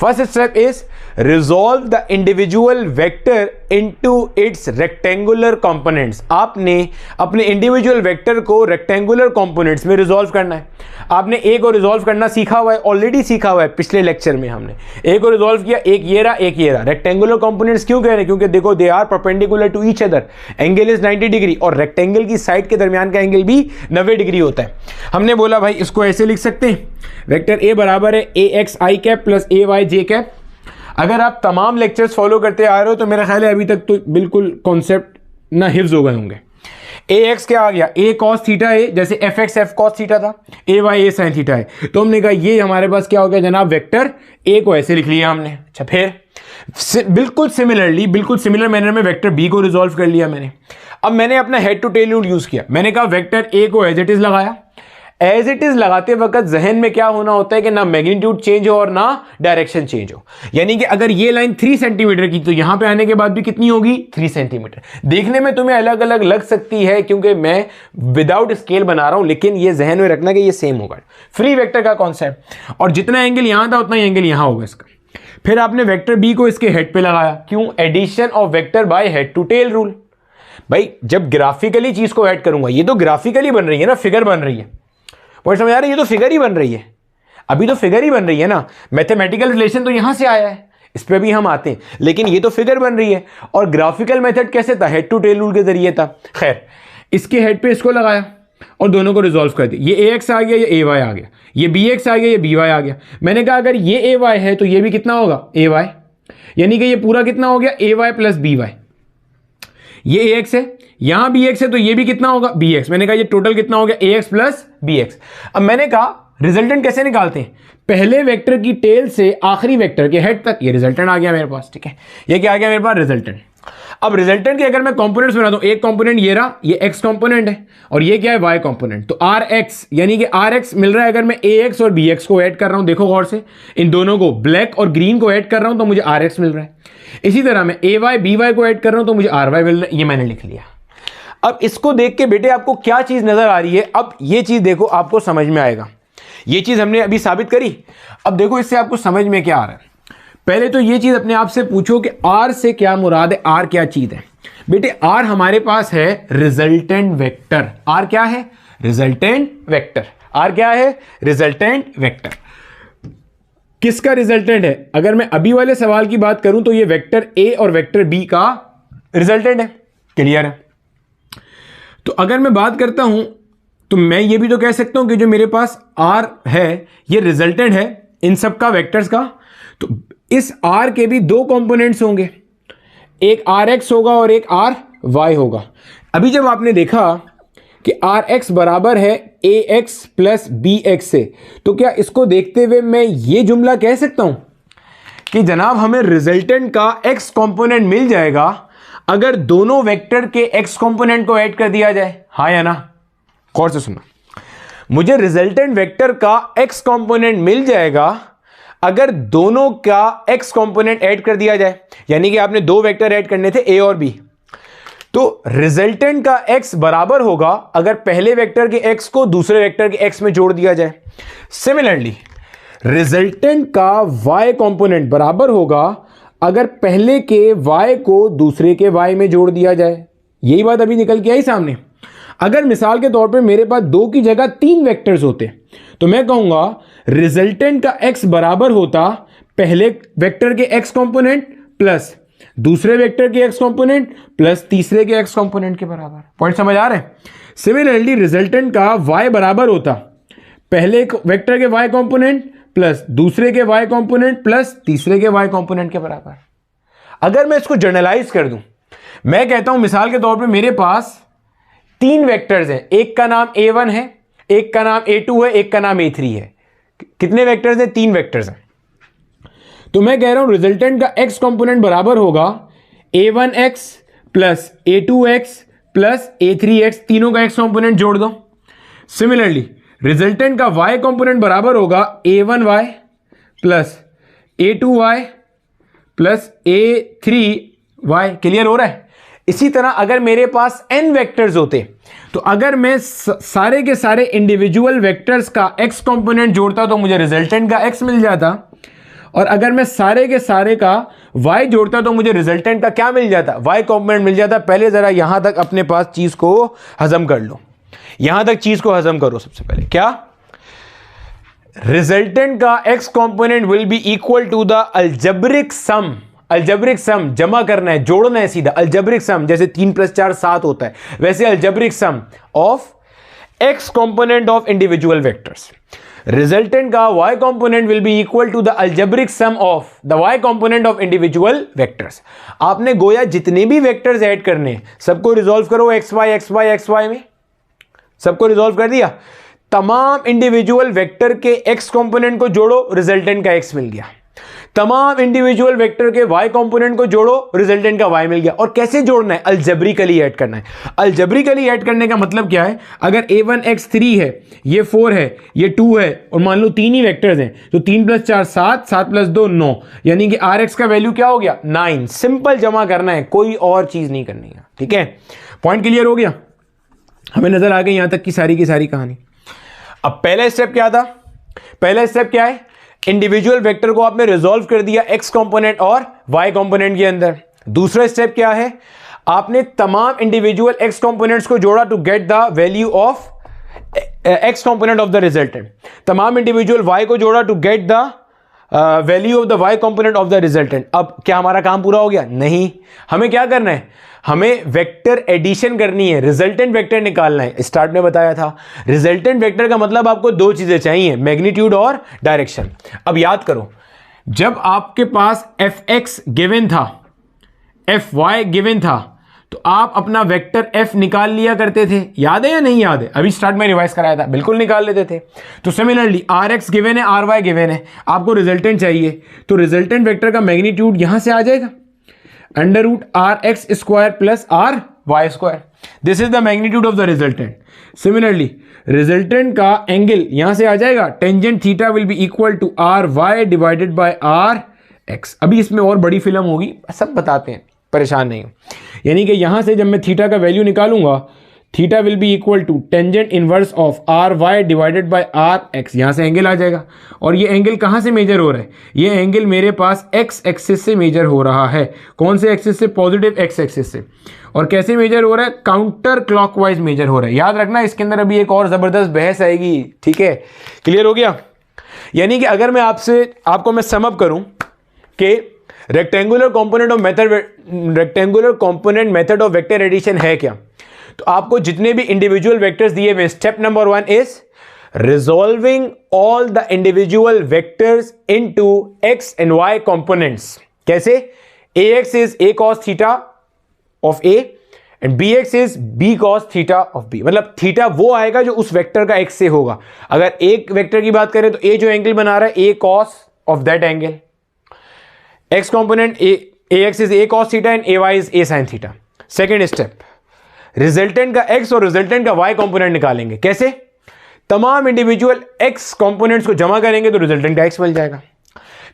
first step is resolve the individual vector into its rectangular components. आपने अपने इंडिविजुअल वेक्टर को रेक्टेंगुलर कंपोनेंट्स में रिजॉल्व करना है। आपने ए को रिजॉल्व करना सीखा हुआ है, ऑलरेडी सीखा हुआ है, पिछले लेक्चर में हमने ए को रिजॉल्व किया, एक ये रहा एक ये रहा। रेक्टेंगुलर कंपोनेंट्स क्यों कह रहे हैं, क्योंकि देखो they are perpendicular to each other, angle is 90 degree और रेक्टेंगल की साइड के दरमियान का एंगल भी 90 डिग्री होता है। हमने बोला भाई इसको ऐसे लिख सकते हैं, वेक्टर ए बराबर है ए x I cap plus A Y J cap. अगर आप तमाम लेक्चर्स फॉलो करते आ रहे हो तो मेरा ख्याल है अभी तक तो बिल्कुल कॉन्सेप्ट ना हिफ्ज हो गए होंगे। ए एक्स क्या आ गया, ए कॉस थीटा ए, जैसे F X F cos theta था, ए वाई ए साइन थीटा है। तो हमने कहा ये हमारे पास क्या हो गया जनाब, वेक्टर ए को ऐसे लिख लिया हमने। अच्छा, फिर बिल्कुल सिमिलर मैनर में वेक्टर बी को रिजॉल्व कर लिया मैंने। अब मैंने अपना head to tail rule use किया, मैंने कहा वेक्टर ए को एज इट इज लगाया, एज इट इज लगाते वक्त जहन में क्या होना होता है कि ना मैग्नीट्यूड चेंज हो और ना डायरेक्शन चेंज हो। यानी कि अगर ये लाइन 3 सेंटीमीटर की तो यहां पे आने के बाद भी कितनी होगी 3 सेंटीमीटर। देखने में तुम्हें अलग अलग लग सकती है क्योंकि मैं विदाउट स्केल बना रहा हूं, लेकिन ये जहन में रखना कि ये सेम होगा। फ्री वेक्टर का कॉन्सेप्ट, और जितना एंगल यहां था उतना ही एंगल यहां होगा इसका। फिर आपने वेक्टर बी को इसके हेड पे लगाया, क्यों? Addition of vector by head to tail rule. भाई जब ग्राफिकली चीज को ऐड करूंगा, ये तो ग्राफिकली बन रही है ना, फिगर बन रही है, पॉइंट समझ आ रही है? ये तो फिगर ही बन रही है, अभी तो फिगर ही बन रही है ना। मैथमेटिकल रिलेशन तो यहां से आया है, इस पे भी हम आते हैं, लेकिन ये तो फिगर बन रही है। और ग्राफिकल मेथड कैसे था? हेड टू टेल रूल के जरिए था। खैर, इसके हेड पे इसको लगाया और दोनों को रिजॉल्व कर दिया। ये ax आ गया, ये ay आ गया, ये bx आ गया, ये by आ गया। मैंने कहा अगर ये ay है तो ये भी कितना होगा ay, यानी कि ये पूरा कितना हो गया ay प्लस by। ये ax है, यहां bx है तो ये भी कितना होगा bx। मैंने कहा ये टोटल कितना हो गया ax प्लस bx। अब मैंने कहा रिजल्टेंट कैसे निकालते हैं? पहले वेक्टर की टेल से आखिरी वेक्टर के हेड तक, ये रिजल्टेंट आ गया मेरे पास, ठीक है। ये क्या आ गया मेरे पास? रिजल्टेंट। अब रिजल्टेंट के अगर मैं कंपोनेंट्स बना दूं, एक कंपोनेंट ये रहा, ये x कंपोनेंट है, और ये क्या है? y component. तो rx यानी कि rx मिल रहा है, अगर मैं ax और bx को ऐड कर रहा हूं, देखो गौर से, इन दोनों को ब्लैक और ग्रीन को ऐड कर रहा हूं तो मुझे rx मिल रहा है। इसी तरह मैं ay by को ऐड कर रहा हूं तो मुझे ry मिल रहा है। ये मैंने लिख लिया। अब इसको देख के बेटे आपको क्या चीज नजर आ रही है? अब ये चीज देखो, आपको समझ में आएगा। ये चीज हमने अभी साबित करी। अब देखो इससे आपको समझ में क्या आ रहा है। पहले तो ये चीज अपने आप से पूछो कि R से क्या मुराद है, R क्या चीज है? बेटे R हमारे पास है रिजल्टेंट वेक्टर। R क्या है? Resultant vector. R क्या है? Resultant vector. किसका रिजल्टेंट है? अगर मैं अभी वाले सवाल की बात करूं तो ये वेक्टर A और वेक्टर B का रिजल्टेंट है। क्लियर है? तो अगर मैं बात करता हूं तो मैं ये भी तो कह सकता हूं कि जो मेरे पास R है ये रिजल्टेंट है इन सब का, वेक्टर्स का। तो इस R के भी दो कंपोनेंट्स होंगे, एक Rx होगा और एक Ry होगा। अभी जब आपने देखा कि Rx बराबर है Ax प्लस Bx से, तो क्या इसको देखते हुए मैं ये जुमला कह सकता हूं कि जनाब हमें रिजल्टेंट का x कंपोनेंट मिल जाएगा अगर दोनों वेक्टर के x कंपोनेंट को ऐड कर दिया जाए? हाँ या ना? गौर से सुना, मुझे रिजल्टेंट वेक्टर का x कंपोनेंट मिल जाएगा अगर दोनों का x कंपोनेंट ऐड कर दिया जाए। यानी कि आपने दो वेक्टर ऐड करने थे a और b, तो रिजल्टेंट का x बराबर होगा अगर पहले वेक्टर के x को दूसरे वेक्टर के x में जोड़ दिया जाए। सिमिलरली रिजल्टेंट का y कंपोनेंट बराबर होगा अगर पहले के y को दूसरे के y में जोड़ दिया जाए। यही बात अभी निकल के आई सामने। अगर मिसाल के तौर पे मेरे पास 2 की जगह 3 वेक्टर्स होते तो मैं कहूंगा रिजल्टेंट का x बराबर होता पहले वेक्टर के x कंपोनेंट प्लस दूसरे वेक्टर के x कंपोनेंट प्लस तीसरे के x कंपोनेंट के बराबर। पॉइंट समझ आ रहा है? सिमिलरली रिजल्टेंट का y बराबर होता पहले वेक्टर के y कंपोनेंट प्लस दूसरे के y कंपोनेंट प्लस तीसरे के y कंपोनेंट के बराबर। अगर मैं इसको जर्नलाइज कर दूं, मैं कहता हूं मिसाल के तौर पे मेरे पास 3 वेक्टर्स हैं, एक का नाम a1 है, एक का नाम a2 है, एक का नाम a3 है। कितने वेक्टर्स हैं? 3 वेक्टर्स हैं। तो मैं कह रहा हूं रिजल्टेंट का x कंपोनेंट बराबर होगा a1x plus a2x plus a3x, तीनों का x कंपोनेंट जोड़ दो। सिमिलरली रिजल्टेंट का y कंपोनेंट बराबर होगा a1y plus a2y plus a3y। Clear हो रहा है? इसी तरह अगर मेरे पास n वेक्टर्स होते तो अगर मैं सारे के सारे इंडिविजुअल वेक्टर्स का x कंपोनेंट जोड़ता तो मुझे रिजल्टेंट का x मिल जाता, और अगर मैं सारे के सारे का y जोड़ता तो मुझे रिजल्टेंट का क्या मिल जाता? y कंपोनेंट मिल जाता। पहले जरा यहां तक अपने पास चीज को हजम कर लो, यहां तक चीज को हजम करो। सबसे पहले क्या? रिजल्टेंट का x component will be equal to the algebraic sum. Algebraic sum जमा करना है, जोड़ना है सीधा। अलजेब्रिक सम जैसे 3 + 4 7 होता है, वैसे algebraic sum of x component of individual vectors. Resultant का y component will be equal to the algebraic sum of the y component of individual vectors. आपने गोया जितने भी वेक्टर्स ऐड करने सबको रिजॉल्व करो xy xy xy में, सबको रिजॉल्व कर दिया। तमाम इंडिविजुअल वेक्टर के x कंपोनेंट को जोड़ो, रिजल्टेंट का x मिल गया। तमाम इंडिविजुअल वेक्टर के y कंपोनेंट को जोड़ो, रिजल्टेंट का y मिल गया। और कैसे जोड़ना है? अलजेब्रिकली ऐड करना है। अलजेब्रिकली ऐड करने का मतलब क्या है? अगर a1 x 3 है, ये 4 है, ये 2 है, और मान लो 3 ही वेक्टर्स हैं, तो 3 + 4 7, 7 + 2 9, यानी कि rx का वैल्यू क्या हो गया? 9। सिंपल जमा करना है, कोई और चीज नहीं करनी है। ठीक है, पॉइंट क्लियर हो गया? हमें नजर आ गई यहां तक की सारी कहानी। अब पहला स्टेप क्या था? पहला स्टेप क्या है? इंडिविजुअल वेक्टर को आपने रिजॉल्व कर दिया एक्स कंपोनेंट और वाई कंपोनेंट के अंदर। दूसरा स्टेप क्या है? आपने तमाम इंडिविजुअल एक्स कंपोनेंट्स को जोड़ा to get the value of X component of the resultant. तमाम इंडिविजुअल वाई को जोड़ा to get the value of the Y component of the resultant. अब क्या हमारा काम पूरा हो गया? नहीं, हमें क्या करना है? हमें वेक्टर एडिशन करनी है, रिजल्टेंट वेक्टर निकालना है। स्टार्ट में बताया था, रिजल्टेंट वेक्टर का मतलब आपको दो चीजें चाहिए, मैग्नीट्यूड और डायरेक्शन। अब याद करो, जब आपके पास एफ एक्स गिवन था, एफ वाई गिवन था, तो आप अपना वेक्टर एफ निकाल लिया करते थे। याद है या नहीं याद है? अभी स्टार्ट में रिवाइज कराया था, बिल्कुल निकाल लेते थे। तो सिमिलरली आर एक्स गिवन है, आर वाई गिवन है, आपको रिजल्टेंट चाहिए, तो रिजल्टेंट वेक्टर का मैग्नीट्यूड यहां से आ जाएगा, √r(x² + r(y²). This is the magnitude of the resultant. Similarly resultant का एंगल यहां से आ जाएगा, tangent theta will be equal to ry divided by rx। अभी इसमें और बड़ी फिल्म होगी, सब बताते हैं, परेशान नहीं हो। यानी कि यहां से जब मैं थीटा का वैल्यू निकालूंगा, theta will be equal to tangent inverse of ry divided by rx। यहां से एंगल आ जाएगा, और ये एंगल कहां से मेजर हो रहा है? ये एंगल मेरे पास x एक्सिस से मेजर हो रहा है। कौन से एक्सिस से? पॉजिटिव x एक्सिस से। और कैसे मेजर हो रहा है? काउंटर क्लॉकवाइज मेजर हो रहा है। याद रखना, इसके अंदर अभी एक और जबरदस्त बहस आएगी। ठीक है, क्लियर हो गया? यानी कि अगर मैं आपको मैं समअप करूं कि rectangular component method of vector addition है क्या, तो आपको जितने भी इंडिविजुअल वेक्टर्स दिए हुए, step number 1 is resolving all the individual vectors into X and Y components. कैसे? ax is a cos theta of a and bx is b cos theta of b। मतलब थीटा वो आएगा जो उस vector का x से होगा। अगर एक वेक्टर की बात करें तो a जो एंगल बना रहा है a cos of that angle, x component ax is a cos theta and ay is a sin theta. Second step, resultant का x और रिजल्टेंट का y कंपोनेंट निकालेंगे। कैसे? तमाम इंडिविजुअल x कंपोनेंट्स को जमा करेंगे तो रिजल्टेंट का x मिल जाएगा,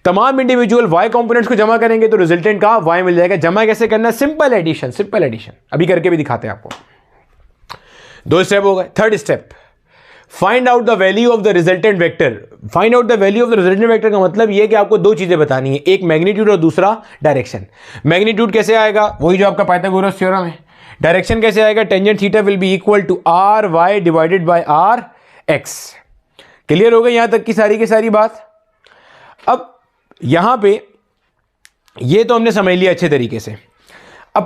तमाम इंडिविजुअल y कंपोनेंट्स को जमा करेंगे तो रिजल्टेंट का y मिल जाएगा। जमा कैसे करना है? Simple addition, simple addition. अभी करके भी दिखाते हैं आपको। दो स्टेप हो गए। Third step, find out the value of the resultant vector. Find out the value of the resultant vector का मतलब यह कि आपको दो चीजें बतानी है, एक मैग्नीट्यूड और दूसरा डायरेक्शन। मैग्नीट्यूड कैसे आएगा? वही जो आपका पाइथागोरस थ्योरम है। डायरेक्शन कैसे आएगा? Tangent theta will be equal to ry divided by rx। Clear हो गई यहां तक की सारी बात? अब यहां पे ये तो हमने समझ लिया अच्छे तरीके से। अब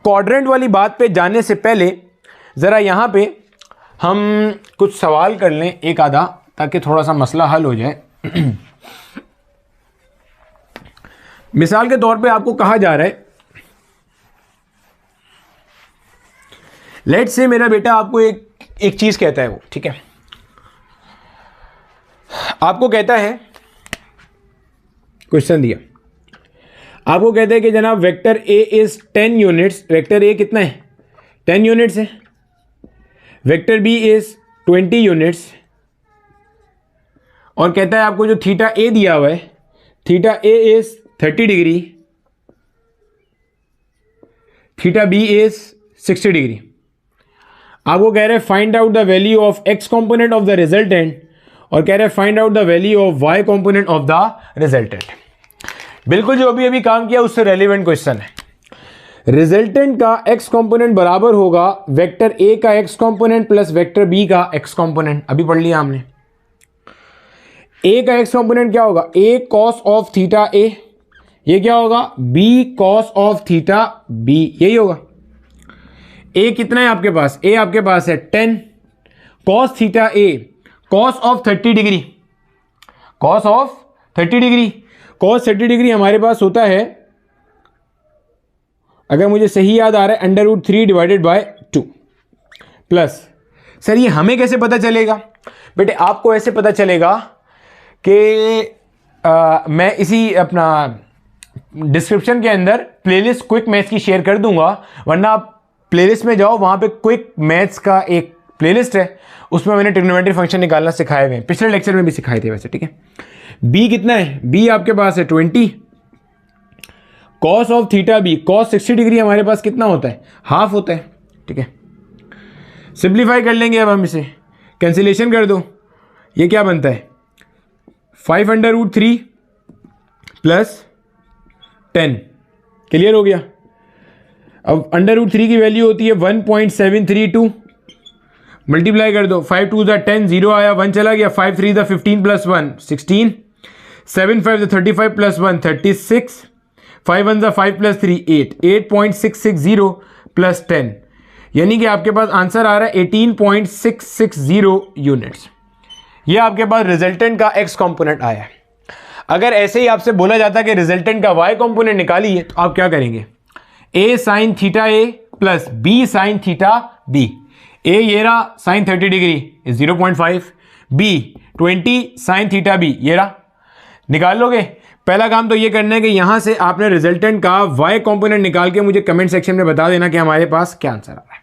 क्वाड्रेंट वाली बात पे जाने से पहले जरा यहां पे हम कुछ सवाल कर लें एक आधा, ताकि थोड़ा सा मसला हल हो जाए। मिसाल के तौर पे आपको कहा जा रहा है, लेट्स से मेरा बेटा आपको एक चीज कहता है, वो ठीक है, आपको कहता है, क्वेश्चन दिया, आपको कहता है कि जनाब vector A is 10 units. Vector A कितना है? 10 यूनिट्स है। वेक्टर बी इज 20 यूनिट्स, और कहता है आपको जो थीटा ए दिया हुआ है, theta A is 30 degree, theta B is 60 degree. आपको कह रहे हैं find out the value of X component of the resultant, और कह रहे हैं find out the value of Y component of the resultant. बिल्कुल जो अभी काम किया उससे रेलिवेंट क्वेश्चन है। रिजल्टेंट का एक्स कंपोनेंट बराबर होगा वेक्टर ए का X component plus vector B का एक्स कंपोनेंट। अभी पढ़ लिया हमने। ए का एक्स कंपोनेंट क्या होगा? A cos of theta A. ये क्या होगा? B cos of theta B. यही होगा। ए कितना है आपके पास? ए आपके पास है 10 cos theta A, cos of 30 degree, cos of 30 degree. Cos 30 degree हमारे पास होता है, अगर मुझे सही याद आ रहा है, √3 डिवाइडेड बाय 2 प्लस। सर ये हमें कैसे पता चलेगा? बेटे आपको ऐसे पता चलेगा कि मैं इसी अपना डिस्क्रिप्शन के अंदर प्लेलिस्ट क्विक मैथ्स की शेयर कर दूंगा, वरना आप प्लेलिस्ट में जाओ, वहाँ पे क्विक मैथ्स का एक प्लेलिस्ट है, उसमें मैंने ट्रिग्नोमेट्री फंक्शन निकालना सिखाए हुए हैं, पिछले लेक्चर में भी सिखाए थे वैसे, ठीक है। बी कितना है, बी आपके पास है 20, cos of theta B, cos 60 degree हमारे पास कितना होता है, हाफ होता है, ठीक है। सिंप्लीफाई कर लेंगे अब हम इसे, कैंसिलेशन कर दो, ये क्या बनता है 5√3 प्लस 10, क्लियर हो गया। अब √3 की वैल्यू होती है 1.732, मल्टीप्लाई कर दो, 5 2 10, 0 आया, 1 चला गया, 5 3 15 प्लस 1 16, 7 5 35 प्लस 1 36, 5 1 5 प्लस 3 8, 8.660 प्लस 10, यानी कि आपके पास आंसर आ रहा है 18.660 यूनिट्स। ये आपके पास रिजल्टेंट का एक्स कंपोनेंट आया है। अगर ऐसे ही आपसे बोला जाता कि रिजल्टेंट का वाई कंपोनेंट निकालिए, तो आप क्या करेंगे, a sine theta a plus b sine theta b, a ये रहा sine 30 degree 0.5, b 20 sine theta b ये रहा, निकाल लोगे। पहला काम तो ये करना है कि यहां से आपने रिजल्टेंट का y कंपोनेंट निकाल के मुझे कमेंट सेक्शन में बता देना कि हमारे पास क्या आंसर आ रहा है।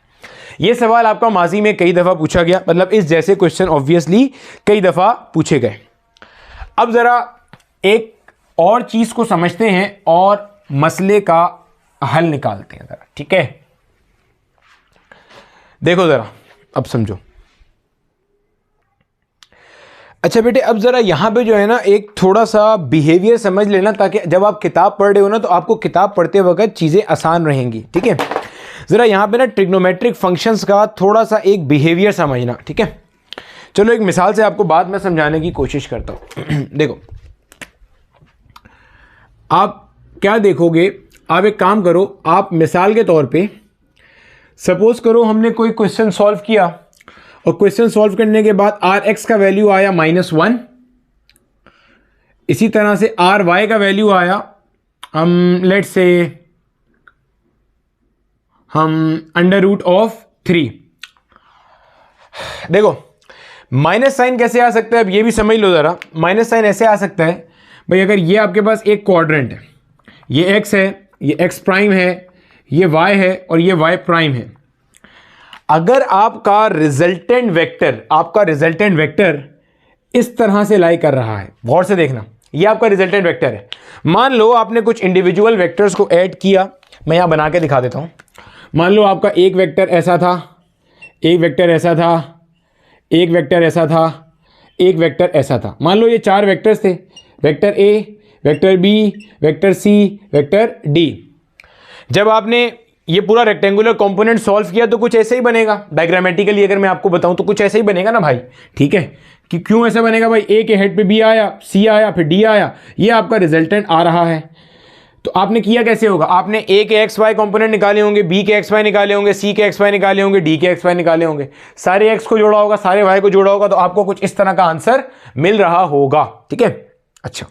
ये सवाल आपका माजी में कई दफ़ा पूछा गया, मतलब इस जैसे क्वेश्चन ऑब्वियसली कई दफ़ा पूछे गए। अब ज़रा एक और चीज़ को समझते हैं और मसले का हल निकालते हैं ज़रा, ठीक है। देखो ज़रा, अब समझो। अच्छा बेटे, अब ज़रा यहाँ पे जो है ना एक थोड़ा सा बिहेवियर समझ लेना, ताकि जब आप किताब पढ़ रहे हो ना तो आपको किताब पढ़ते वक्त चीज़ें आसान रहेंगी, ठीक है। ज़रा यहाँ पे ना ट्रिग्नोमेट्रिक फंक्शंस का थोड़ा सा एक बिहेवियर समझना, ठीक है। चलो एक मिसाल से आपको बात मैं समझाने की कोशिश करता हूँ। देखो, आप क्या देखोगे, आप एक काम करो, आप मिसाल के तौर पे सपोज करो हमने कोई क्वेश्चन सॉल्व किया और क्वेश्चन सॉल्व करने के बाद Rx का वैल्यू आया -1, इसी तरह से Ry का वैल्यू आया लेट्स से √3। देखो माइनस साइन कैसे आ सकता है, अब ये भी समझ लो ज़रा। माइनस साइन ऐसे आ सकता है भाई, अगर ये आपके पास एक क्वाड्रेंट है, ये x है, ये x प्राइम है, ये y है और ये y प्राइम है। अगर आपका रिजल्टेंट वेक्टर इस तरह से लाई कर रहा है, गौर से देखना, ये आपका रिजल्टेंट वेक्टर है। मान लो आपने कुछ इंडिविजुअल वेक्टर्स को ऐड किया, मैं यहां बना के दिखा देता हूं। मान लो आपका एक वेक्टर ऐसा था, एक वेक्टर ऐसा था, एक वेक्टर ऐसा था, एक वेक्टर ऐसा था। मान लो ये 4 वेक्टर्स थे, vector A, vector B, vector C, vector D. जब आपने ये पूरा रेक्टेंगुलर कंपोनेंट सॉल्व किया तो कुछ ऐसे ही बनेगा। डायग्रामेटिकली अगर मैं आपको बताऊं तो कुछ ऐसे ही बनेगा ना भाई, ठीक है। कि क्यों ऐसा बनेगा भाई, ए के हेड पे बी आया, सी आया, फिर डी आया, ये आपका रिजल्टेंट आ रहा है। तो आपने किया कैसे होगा, आपने ए के एक्स वाई कंपोनेंट निकाले होंगे, बी के एक्स वाई निकाले होंगे, सी के एक्स वाई निकाले होंगे, डी के एक्स वाई निकाले होंगे, सारे एक्स को जोड़ा होगा, सारे वाई को जोड़ा होगा, तो आपको कुछ इस तरह का आंसर मिल रहा होगा, ठीक है। अच्छा,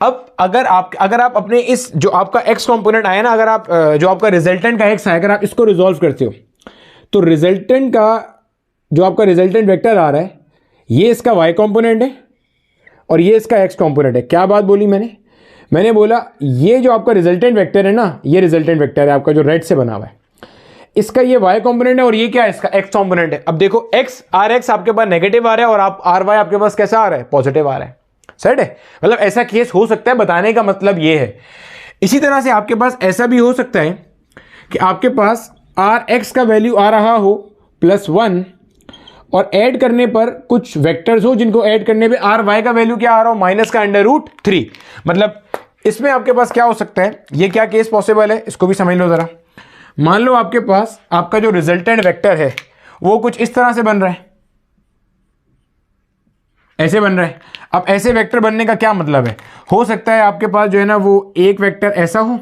अब अगर आप अपने इस जो आपका एक्स कंपोनेंट आया ना, अगर आप जो आपका रिजल्टेंट का एक्स आया, अगर आप इसको रिजॉल्व करते हो तो रिजल्टेंट का जो आपका रिजल्टेंट वेक्टर आ रहा है, ये इसका वाई कंपोनेंट है और ये इसका एक्स कंपोनेंट है। क्या बात बोली मैंने बोला ये जो आपका रिजल्टेंट वेक्टर है ना, ये रिजल्टेंट वेक्टर है आपका जो रेड से बना हुआ है, इसका ये वाई कंपोनेंट है और ये क्या है, इसका एक्स कंपोनेंट है। अब देखो एक्स आर एक्स आपके पास नेगेटिव आ रहा है और आप आर वाई आपके पास कैसा आ रहा है, पॉजिटिव आ रहा है। सेट है, मतलब ऐसा केस हो सकता है, बताने का मतलब ये है। इसी तरह से आपके पास ऐसा भी हो सकता है कि आपके पास आर एक्स का वैल्यू आ रहा हो +1 और ऐड करने पर कुछ वेक्टर्स हो जिनको ऐड करने पे आर वाई का वैल्यू क्या आ रहा हो, माइनस का √3। मतलब इसमें आपके पास क्या हो सकता है, ये क्या केस पॉसिबल है, इसको भी समझ लो जरा। मान लो आपके पास आपका जो रिजल्टेंट वेक्टर है वो कुछ इस तरह से बन रहा है, ऐसे बन रहा है। अब ऐसे वेक्टर बनने का क्या मतलब है, हो सकता है आपके पास जो है ना वो एक वेक्टर ऐसा हो,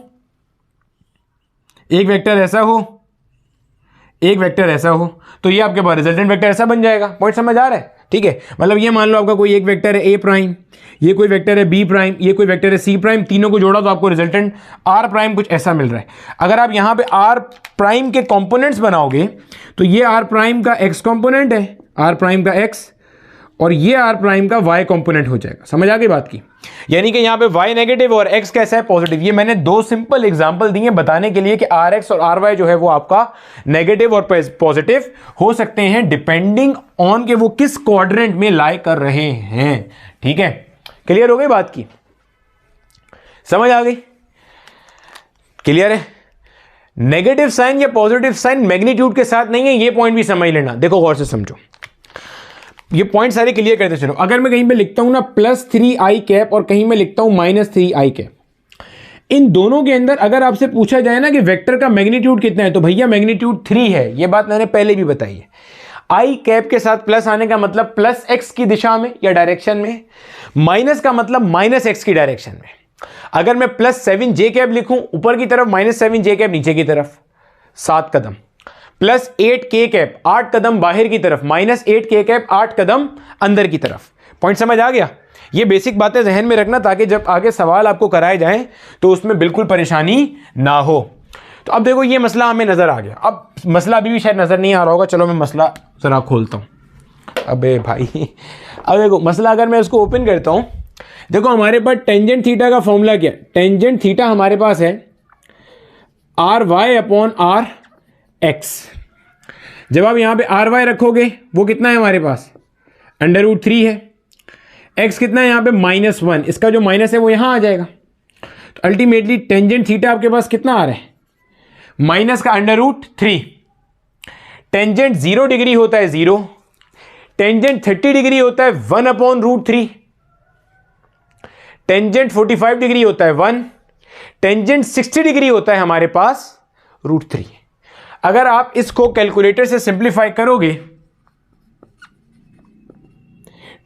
एक वेक्टर ऐसा हो, एक वेक्टर ऐसा हो, तो ये आपके पास रिजल्टेंट वेक्टर ऐसा बन जाएगा। पॉइंट समझ आ रहा है, ठीक है। मतलब ये मान लो आपका कोई एक वेक्टर है ए प्राइम, ये कोई वेक्टर है बी प्राइम, ये कोई वेक्टर है सी प्राइम, तीनों को जोड़ा तो आपको रिजल्टेंट आर प्राइम कुछ ऐसा मिल रहा है। अगर आप यहां पे आर प्राइम के कंपोनेंट्स बनाओगे तो ये आर प्राइम का एक्स कंपोनेंट है, आर प्राइम का एक्स, और ये आर प्राइम का वाई कंपोनेंट हो जाएगा। समझ आ गई बात की? यानी कि यहाँ पे वाई नेगेटिव और एक्स कैसा है, पॉजिटिव। ये मैंने दो सिंपल एग्जांपल दिए बताने के लिए कि आर एक्स और आर वाई जो है वो आपका नेगेटिव और पॉजिटिव हो सकते हैं डिपेंडिंग ऑन के वो किस क्वाड्रेंट में लाई कर रहे हैं। ठीक है, क्लियर हो गई बात की? समझ आ गई? क्लियर है? नेगेटिव साइन या पॉजिटिव साइन मैग्नीट्यूड के साथ नहीं है, ये पॉइंट भी समझ लेना। देखो गौर से समझो, ये पॉइंट सारे क्लियर करते चलो। अगर मैं कहीं पे लिखता हूं ना +3i कैप और कहीं मैं लिखता हूं -3i कैप, इन दोनों के अंदर अगर आपसे पूछा जाए ना कि वेक्टर का मैग्नीट्यूड कितना है, तो भैया मैग्नीट्यूड 3 है। ये बात मैंने पहले भी बताई है। आई कैप के साथ प्लस आने का मतलब +x की दिशा में या डायरेक्शन में, माइनस का मतलब -x की डायरेक्शन में। अगर मैं +7j कैप लिखूं ऊपर की तरफ, -7j कैप नीचे की तरफ 7 कदम, +8k कैप 8 कदम बाहर की तरफ, -8k कैप 8 कदम अंदर की तरफ। पॉइंट समझ आ गया? ये बेसिक बातें जहन में रखना ताकि जब आगे सवाल आपको कराए जाएं तो उसमें बिल्कुल परेशानी ना हो। तो अब देखो ये मसला हमें नजर आ गया। अब मसला अभी भी शायद नजर नहीं आ रहा होगा, चलो मैं मसला जरा खोलता हूं। अबे भाई, अब देखो मसला अगर मैं इसको ओपन करता हूं, देखो हमारे पास टेंजेंट थीटा का फॉर्मूला क्या है? टेंजेंट थीटा हमारे पास है RY/RX। जब आप यहां पे RY रखोगे वो कितना है हमारे पास? √3 है। x कितना है यहाँ पे? -1। इसका जो माइनस है वो यहां आ जाएगा। तो अल्टीमेटली टेंजेंट थीटा आपके पास कितना आ रहा है? माइनस का √3। टेंजेंट 0 डिग्री होता है 0, टेंजेंट 30 डिग्री होता है 1/√3, टेंजेंट 45 डिग्री होता है 1, टेंजेंट 60 डिग्री होता है हमारे पास √3। अगर आप इसको कैलकुलेटर से सिंप्लीफाई करोगे,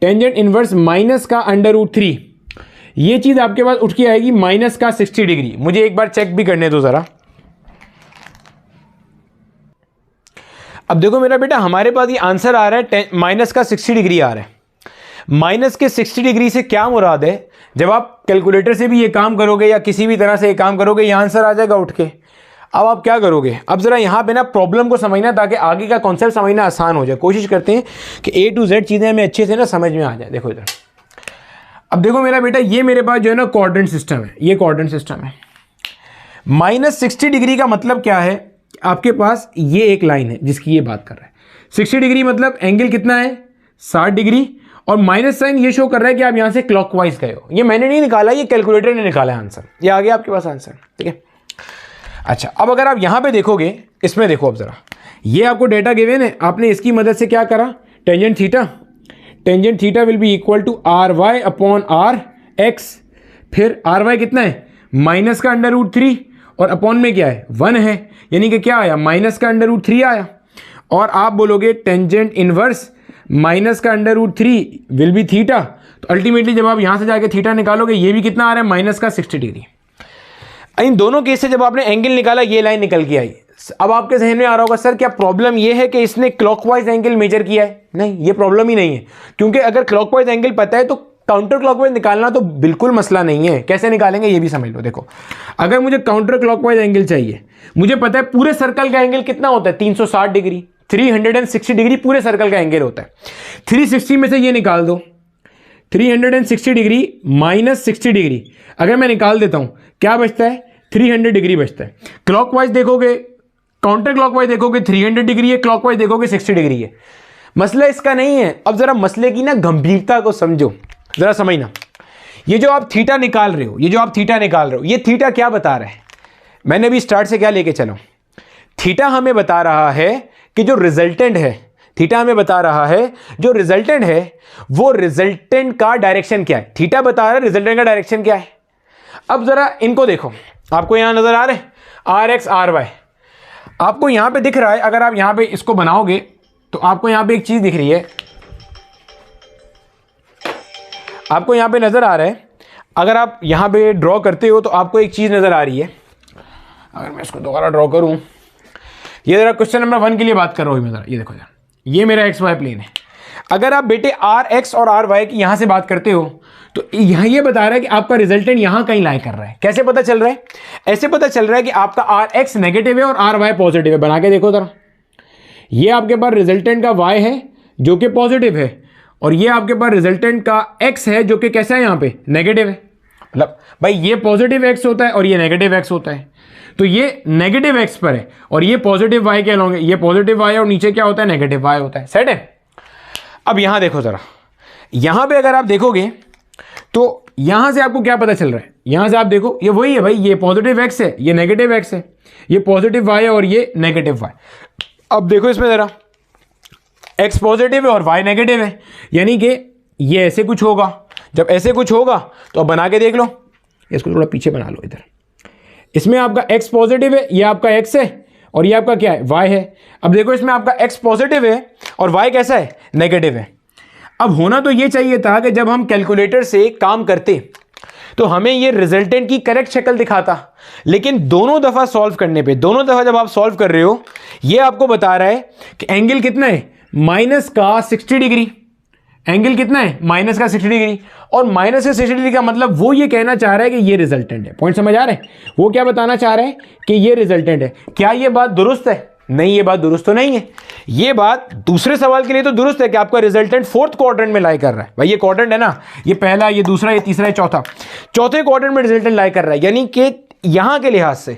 टेंजेंट इनवर्स माइनस का √3, ये चीज आपके पास उठ के आएगी माइनस का 60 डिग्री। मुझे एक बार चेक भी करने दो जरा। अब देखो मेरा बेटा, हमारे पास ये आंसर आ रहा है माइनस का 60 डिग्री आ रहा है। माइनस के 60 डिग्री से क्या मुराद है? जब आप कैलकुलेटर से भी ये काम करोगे या किसी भी तरह से ये काम करोगे, ये आंसर आ जाएगा उठ के। अब आप क्या करोगे? अब जरा यहां पे ना प्रॉब्लम को समझना ताकि आगे का कॉन्सेप्ट समझना आसान हो जाए। कोशिश करते हैं कि A to Z चीजें हमें अच्छे से ना समझ में आ जाए। देखो इधर, अब देखो मेरा बेटा, ये मेरे पास जो है ना क्वाड्रेंट सिस्टम है, ये क्वाड्रेंट सिस्टम है। -60 डिग्री का मतलब क्या है? आपके पास ये एक लाइन है जिसकी ये बात कर रहा है। 60 डिग्री मतलब एंगल कितना है? 60 डिग्री। और माइनस साइन ये शो कर रहा है कि आप यहां से क्लॉकवाइज गए हो। ये मैंने नहीं निकाला, ये कैलकुलेटर ने निकाला है आंसर। ये आ गया आपके पास आंसर। ठीक है, अच्छा अब अगर आप यहां पे देखोगे, इसमें देखो अब जरा, ये आपको डेटा गिवन है, आपने इसकी मदद से क्या करा? Tangent theta will be equal to RY/RX। फिर RY कितना है? माइनस का √3 और अपॉन में क्या है? 1 है, यानी कि क्या आया? माइनस का √3 आया। और आप बोलोगे टेंजेंट इनवर्स माइनस का √3 विल बी थीटा। तो अल्टीमेटली जब आप यहां से जाके थीटा निकालोगे, ये भी कितना आ रहा है? माइनस का 60 डिग्री। इन दोनों केस से जब आपने एंगल निकाला, ये लाइन निकल के आई। अब आपके जहन में आ रहा होगा, सर क्या प्रॉब्लम ये है कि इसने क्लॉकवाइज एंगल मेजर किया है? नहीं, ये प्रॉब्लम ही नहीं है, क्योंकि अगर क्लॉकवाइज एंगल पता है तो काउंटर क्लॉकवाइज निकालना तो बिल्कुल मसला नहीं है। कैसे निकालेंगे ये भी समझ लो। देखो, अगर मुझे काउंटर क्लॉकवाइज एंगल चाहिए, मुझे पता है पूरे सर्कल का एंगल कितना होता है? 360 डिग्री, 360 डिग्री पूरे सर्कल का एंगल होता है। 360 में से ये निकाल दो, 360 डिग्री -60 डिग्री अगर मैं निकाल देता हूं, क्या बचता है? 300 डिग्री बचता है। क्लॉकवाइज देखोगे, काउंटर क्लॉकवाइज देखोगे 300 डिग्री है, क्लॉकवाइज देखोगे 60 डिग्री है। मसला इसका नहीं है। अब जरा मसले की ना गंभीरता को समझो, जरा समझना। ये जो आप थीटा निकाल रहे हो, ये थीटा क्या बता रहा है? मैंने भी स्टार्ट से क्या लेके चला? थीटा हमें बता रहा है कि जो रिजल्टेंट है, वो रिजल्टेंट का डायरेक्शन क्या है। थीटा बता रहा है रिजल्टेंट का डायरेक्शन क्या है। अब जरा इनको देखो, आपको यहां नजर आ रहे हैं RX RY, आपको यहां पे दिख रहा है। अगर आप यहां पे इसको बनाओगे तो आपको यहां पे एक चीज दिख रही है, आपको यहां पे नजर आ रहा है। अगर आप यहां पे ड्रॉ करते हो तो आपको एक चीज नजर आ रही है। अगर मैं इसको दोबारा ड्रॉ करूं, ये जरा क्वेश्चन नंबर 1 के लिए बात कर रहा हूं मैं जरा, ये देखो जरा, ये मेरा XY प्लेन है। अगर आप बेटे RX और RY की यहां से बात करते हो तो यहां ये बता रहा है कि आपका रिजल्टेंट यहां कहीं लाई कर रहा है। कैसे पता चल रहा है? ऐसे पता चल रहा है कि आपका RX नेगेटिव है और RY पॉजिटिव है। बना के देखो जरा, ये आपके पास रिजल्टेंट का Y है जो कि पॉजिटिव है, और ये आपके पास रिजल्टेंट का x है जो कि कैसा है यहाँ पे नेगेटिव है। मतलब भाई ये पॉजिटिव x होता है और ये नेगेटिव x होता है, तो ये नेगेटिव x पर है और ये पॉजिटिव y के अलॉन्ग है, ये पॉजिटिव y और नीचे क्या होता है नेगेटिव y होता है। सेट है। अब यहां देखो जरा, यहां पे अगर आप देखोगे तो यहां से आपको क्या पता चल रहा है, यहां से आप देखो ये वही है भाई, ये पॉजिटिव x है, ये नेगेटिव x है, ये पॉजिटिव y है और ये नेगेटिव y। अब देखो इसमें जरा, x पॉजिटिव है और y नेगेटिव है, यानी कि ये ऐसे कुछ होगा। जब ऐसे कुछ होगा तो अब बना के देख लो, इसको थोड़ा पीछे बना लो इधर। इसमें आपका x पॉजिटिव है, ये आपका x है और ये आपका क्या है y है। अब देखो इसमें आपका x पॉजिटिव है और y कैसा है नेगेटिव है। अब होना तो ये चाहिए था कि जब हम कैलकुलेटर से काम करते तो हमें ये रिजल्टेंट की करेक्ट शक्ल दिखाता, लेकिन दोनों दफा सॉल्व करने पे, दोनों दफा जब आप सॉल्व कर रहे हो, ये आपको बता रहा है कि एंगल कितना है माइनस का 60 डिग्री। एंगल कितना है माइनस का 60 डिग्री, और माइनस का 60 डिग्री का मतलब वो ये कहना चाह रहा है कि ये रिजल्टेंट है। पॉइंट समझ आ रहा है? वो क्या बताना चाह रहे हैं कि ये रिजल्टेंट है। क्या ये बात दुरुस्त है? नहीं, ये बात दुरुस्त तो नहीं है। ये बात दूसरे सवाल के लिए तो दुरुस्त है कि आपका रिजल्टेंट फोर्थ क्वाड्रेंट में लाई कर रहा है। भाई ये क्वाड्रेंट है ना, ये पहला, ये दूसरा, ये तीसरा, ये चौथा, चौथे क्वाड्रेंट में रिजल्टेंट लाई कर रहा है, यानी कि यहां के लिहाज से,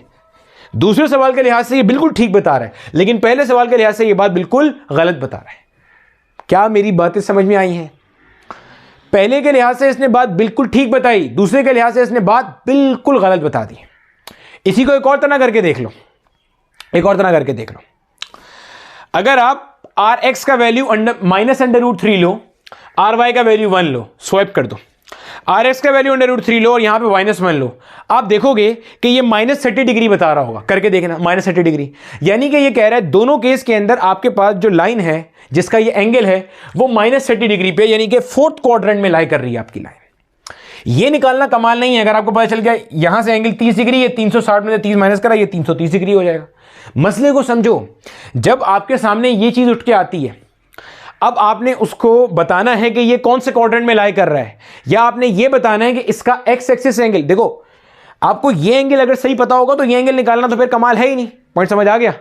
दूसरे सवाल के लिहाज से ये बिल्कुल ठीक बता रहा है, लेकिन पहले सवाल के लिहाज से ये बात बिल्कुल गलत बता रहा है। क्या मेरी बातें समझ में आई हैं? पहले के लिहाज से इसने बात बिल्कुल ठीक बताई, दूसरे के लिहाज से इसने बात बिल्कुल गलत बता दी। इसी को एक और तरह करके देख लो, एक और तरह करके देख लो। अगर आप आर एक्स का वैल्यू माइनस अंडर रूट 3 लो, आर वाई का वैल्यू 1 लो, स्वैप कर दो, आर एक्स का वैल्यू अंडर रूट 3 लो और यहां पे माइनस 1 लो, आप देखोगे कि ये माइनस 30 डिग्री बता रहा होगा। करके देखना, माइनस 30 डिग्री, यानी कि ये कह रहा है दोनों केस के अंदर आपके पास जो लाइन है जिसका ये एंगल है वो माइनस 30 डिग्री पे, यानी कि फोर्थ क्वाड्रेंट में लाई कर रही है आपकी लाइन। ये निकालना कमाल नहीं है। अगर आपको पता चल गया यहां से एंगल 30 डिग्री है, 360 में से 30 माइनस करा, ये 330 डिग्री हो जाएगा। मसले को समझो, जब आपके सामने ये चीज उठ के आती है, अब आपने उसको बताना है कि ये कौन से क्वाड्रेंट में लाई कर रहा है, या आपने ये बताना है कि इसका एक्स एक्सिस एंगल, देखो आपको ये एंगल अगर सही पता होगा तो ये एंगल निकालना तो फिर कमाल है ही नहीं। पॉइंट समझ आ गया?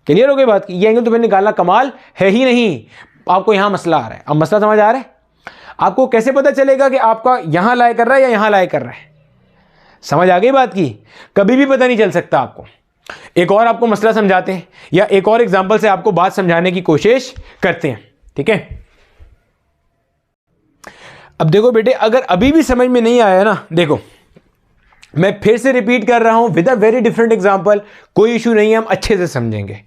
क्लियर हो गई बात की? ये एंगल तो फिर निकालना कमाल है ही नहीं। आपको यहां मसला आ रहा है। अब मसला समझ आ रहा है? आपको कैसे पता चलेगा कि आपका यहां लाई कर रहा है या यहां लाई कर रहा है? समझ आ गई बात की? कभी भी पता नहीं चल सकता आपको। एक और आपको मसला समझाते हैं, या एक और एग्जांपल से आपको बात समझाने की कोशिश करते हैं, ठीक है? अब देखो बेटे, अगर अभी भी समझ में नहीं आया ना, देखो मैं फिर से रिपीट कर रहा हूं with a very different example. कोई इशू नहीं है, हम अच्छे से समझेंगे।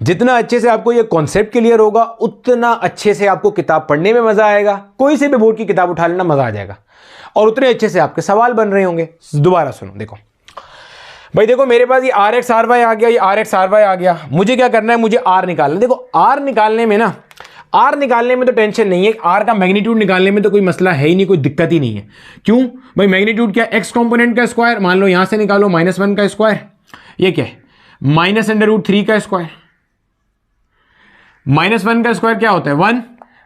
जितना अच्छे से आपको ये कॉन्सेप्ट क्लियर होगा उतना अच्छे से आपको किताब पढ़ने में मजा आएगा। कोई से भी बोर्ड की किताब उठा लेना, मजा आ जाएगा, और उतने अच्छे से आपके सवाल बन रहे होंगे। दोबारा सुनो, देखो भाई, देखो मेरे पास ये आर एक्स आर वाई आ गया, ये आर एक्स आर वाई आ गया। मुझे क्या करना है? मुझे आर निकालना। देखो आर निकालने में ना, आर निकालने में तो टेंशन नहीं है, आर का मैग्नीट्यूड निकालने में तो कोई मसला है ही नहीं, कोई दिक्कत ही नहीं है। क्यों भाई? मैग्नीट्यूड क्या? एक्स कंपोनेंट का स्क्वायर, मान लो यहां से निकालो -1 का स्क्वायर, ये क्या है माइनस अंडर रूट 3 का स्क्वायर। -1 का स्क्वायर क्या होता है? 1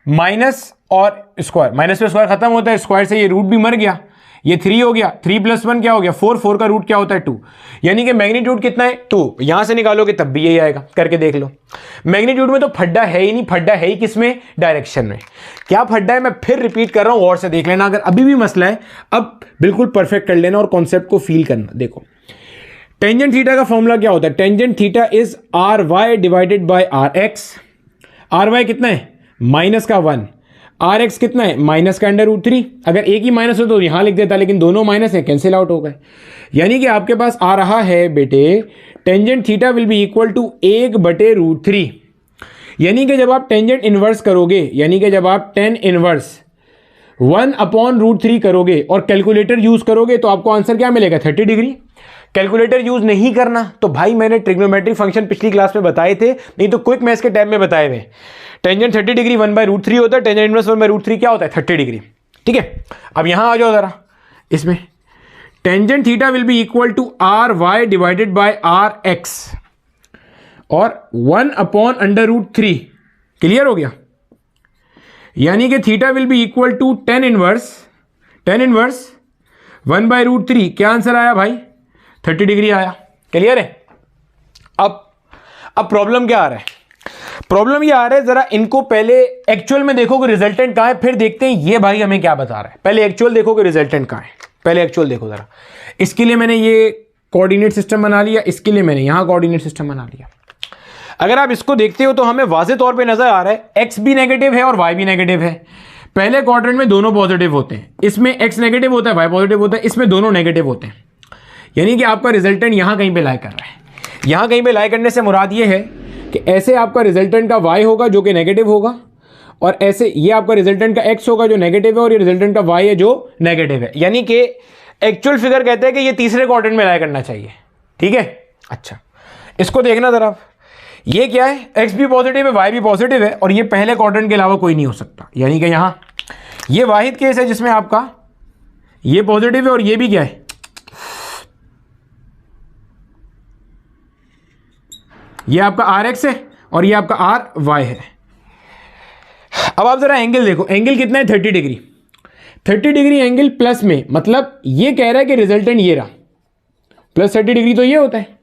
माइनस और स्क्वायर, माइनस पे स्क्वायर खत्म होता है, स्क्वायर से ये रूट भी मर गया, ये 3 हो गया, 3 + 1 क्या हो गया? 4, 4 का रूट क्या होता है? 2, यानी कि मैग्नीट्यूड कितना है? 2। यहां से निकालोगे तब भी यही आएगा। करके देख लो। मैग्नीट्यूड में तो फड्डा है ही नहीं। फड्डा है ही किसमें? डायरेक्शन में। क्या फड्डा है? मैं फिर रिपीट कर रहा हूं, और से देख लेना। अगर अभी भी मसला है, अब बिल्कुल परफेक्ट कर लेना और कॉन्सेप्ट को फील करना। देखो टेंजेंट थीटा का फॉर्मूला क्या होता है? Tangent theta is R Y divided by R X. R Y कितना है? माइनस का 1। आर एक्स कितना है? माइनस का अंडर रूट 3। अगर एक ही माइनस हो तो यहां लिख देता, लेकिन दोनों माइनस है, कैंसिल आउट हो गए। यानी कि आपके पास आ रहा है बेटे, tangent theta will be equal to 1/√3। यानी कि जब आप टेंजेंट इनवर्स करोगे, यानी कि जब आप टेन इनवर्स 1/√3 करोगे और कैलकुलेटर यूज करोगे तो आपको आंसर क्या मिलेगा? 30 डिग्री। कैलकुलेटर यूज नहीं करना तो भाई मैंने ट्रिग्नोमेट्रिक फंक्शन पिछली क्लास में बताए थे, नहीं तो क्विक मैथ्स के टाइम में बताए हुए। टेंजेंट 30 डिग्री 1/√3 होता है, टेंजेंट इनवर्स 1/√3 क्या होता है? 30 डिग्री। ठीक है, अब यहां आ जाओ जरा। इसमें tangent theta will be equal to R Y divided by R X और 1/√3। क्लियर हो गया? यानी कि theta will be equal to tan inverse 1/√3। क्या आंसर आया भाई? 30 डिग्री आया। क्लियर है? अब प्रॉब्लम क्या आ रहा है? प्रॉब्लम ये आ रहा है, जरा इनको पहले एक्चुअल में देखो कि रिजल्टेंट कहां है, फिर देखते हैं ये भाई हमें क्या बता रहा है। पहले एक्चुअल देखो कि रिजल्टेंट कहां है, पहले एक्चुअल देखो जरा। इसके लिए मैंने ये कोऑर्डिनेट सिस्टम बना लिया, इसके लिए मैंने यहां कोऑर्डिनेट सिस्टम बना लिया। अगर आप इसको देखते हो तो हमें वाज़ेह तौर पे नजर आ रहा है एक्स भी नेगेटिव है और वाई भी नेगेटिव है। पहले क्वाड्रेंट में दोनों पॉजिटिव होते हैं, इसमें एक्स नेगेटिव होता है, वाई पॉजिटिव होता है, इसमें दोनों नेगेटिव होते हैं। यानी कि आपका रिजल्टेंट यहां कहीं पे लाई कर रहा है। यहां कहीं पे लाई करने से मुराद ये है कि ऐसे आपका रिजल्टेंट का वाई होगा जो कि नेगेटिव होगा, और ऐसे ये आपका रिजल्टेंट का एक्स होगा जो नेगेटिव है, और ये रिजल्टेंट का वाई है जो नेगेटिव है। यानी कि एक्चुअल फिगर कहते हैं कि ये तीसरे क्वाड्रेंट में लाई करना चाहिए। ठीक है, अच्छा इसको देखना जरा, ये क्या है, एक्स भी पॉजिटिव है, वाई भी पॉजिटिव है, और ये पहले क्वाड्रेंट के अलावा कोई नहीं हो सकता। यानी कि यहां ये वाहिद केस है जिसमें आपका ये पॉजिटिव है और ये भी क्या है, ये आपका आर एक्स है और ये आपका आर वाई है। अब आप जरा एंगल देखो, एंगल कितना है 30 डिग्री। 30 डिग्री एंगल प्लस में, मतलब ये कह रहा है कि रिजल्टेंट ये रहा, प्लस 30 डिग्री तो ये होता है।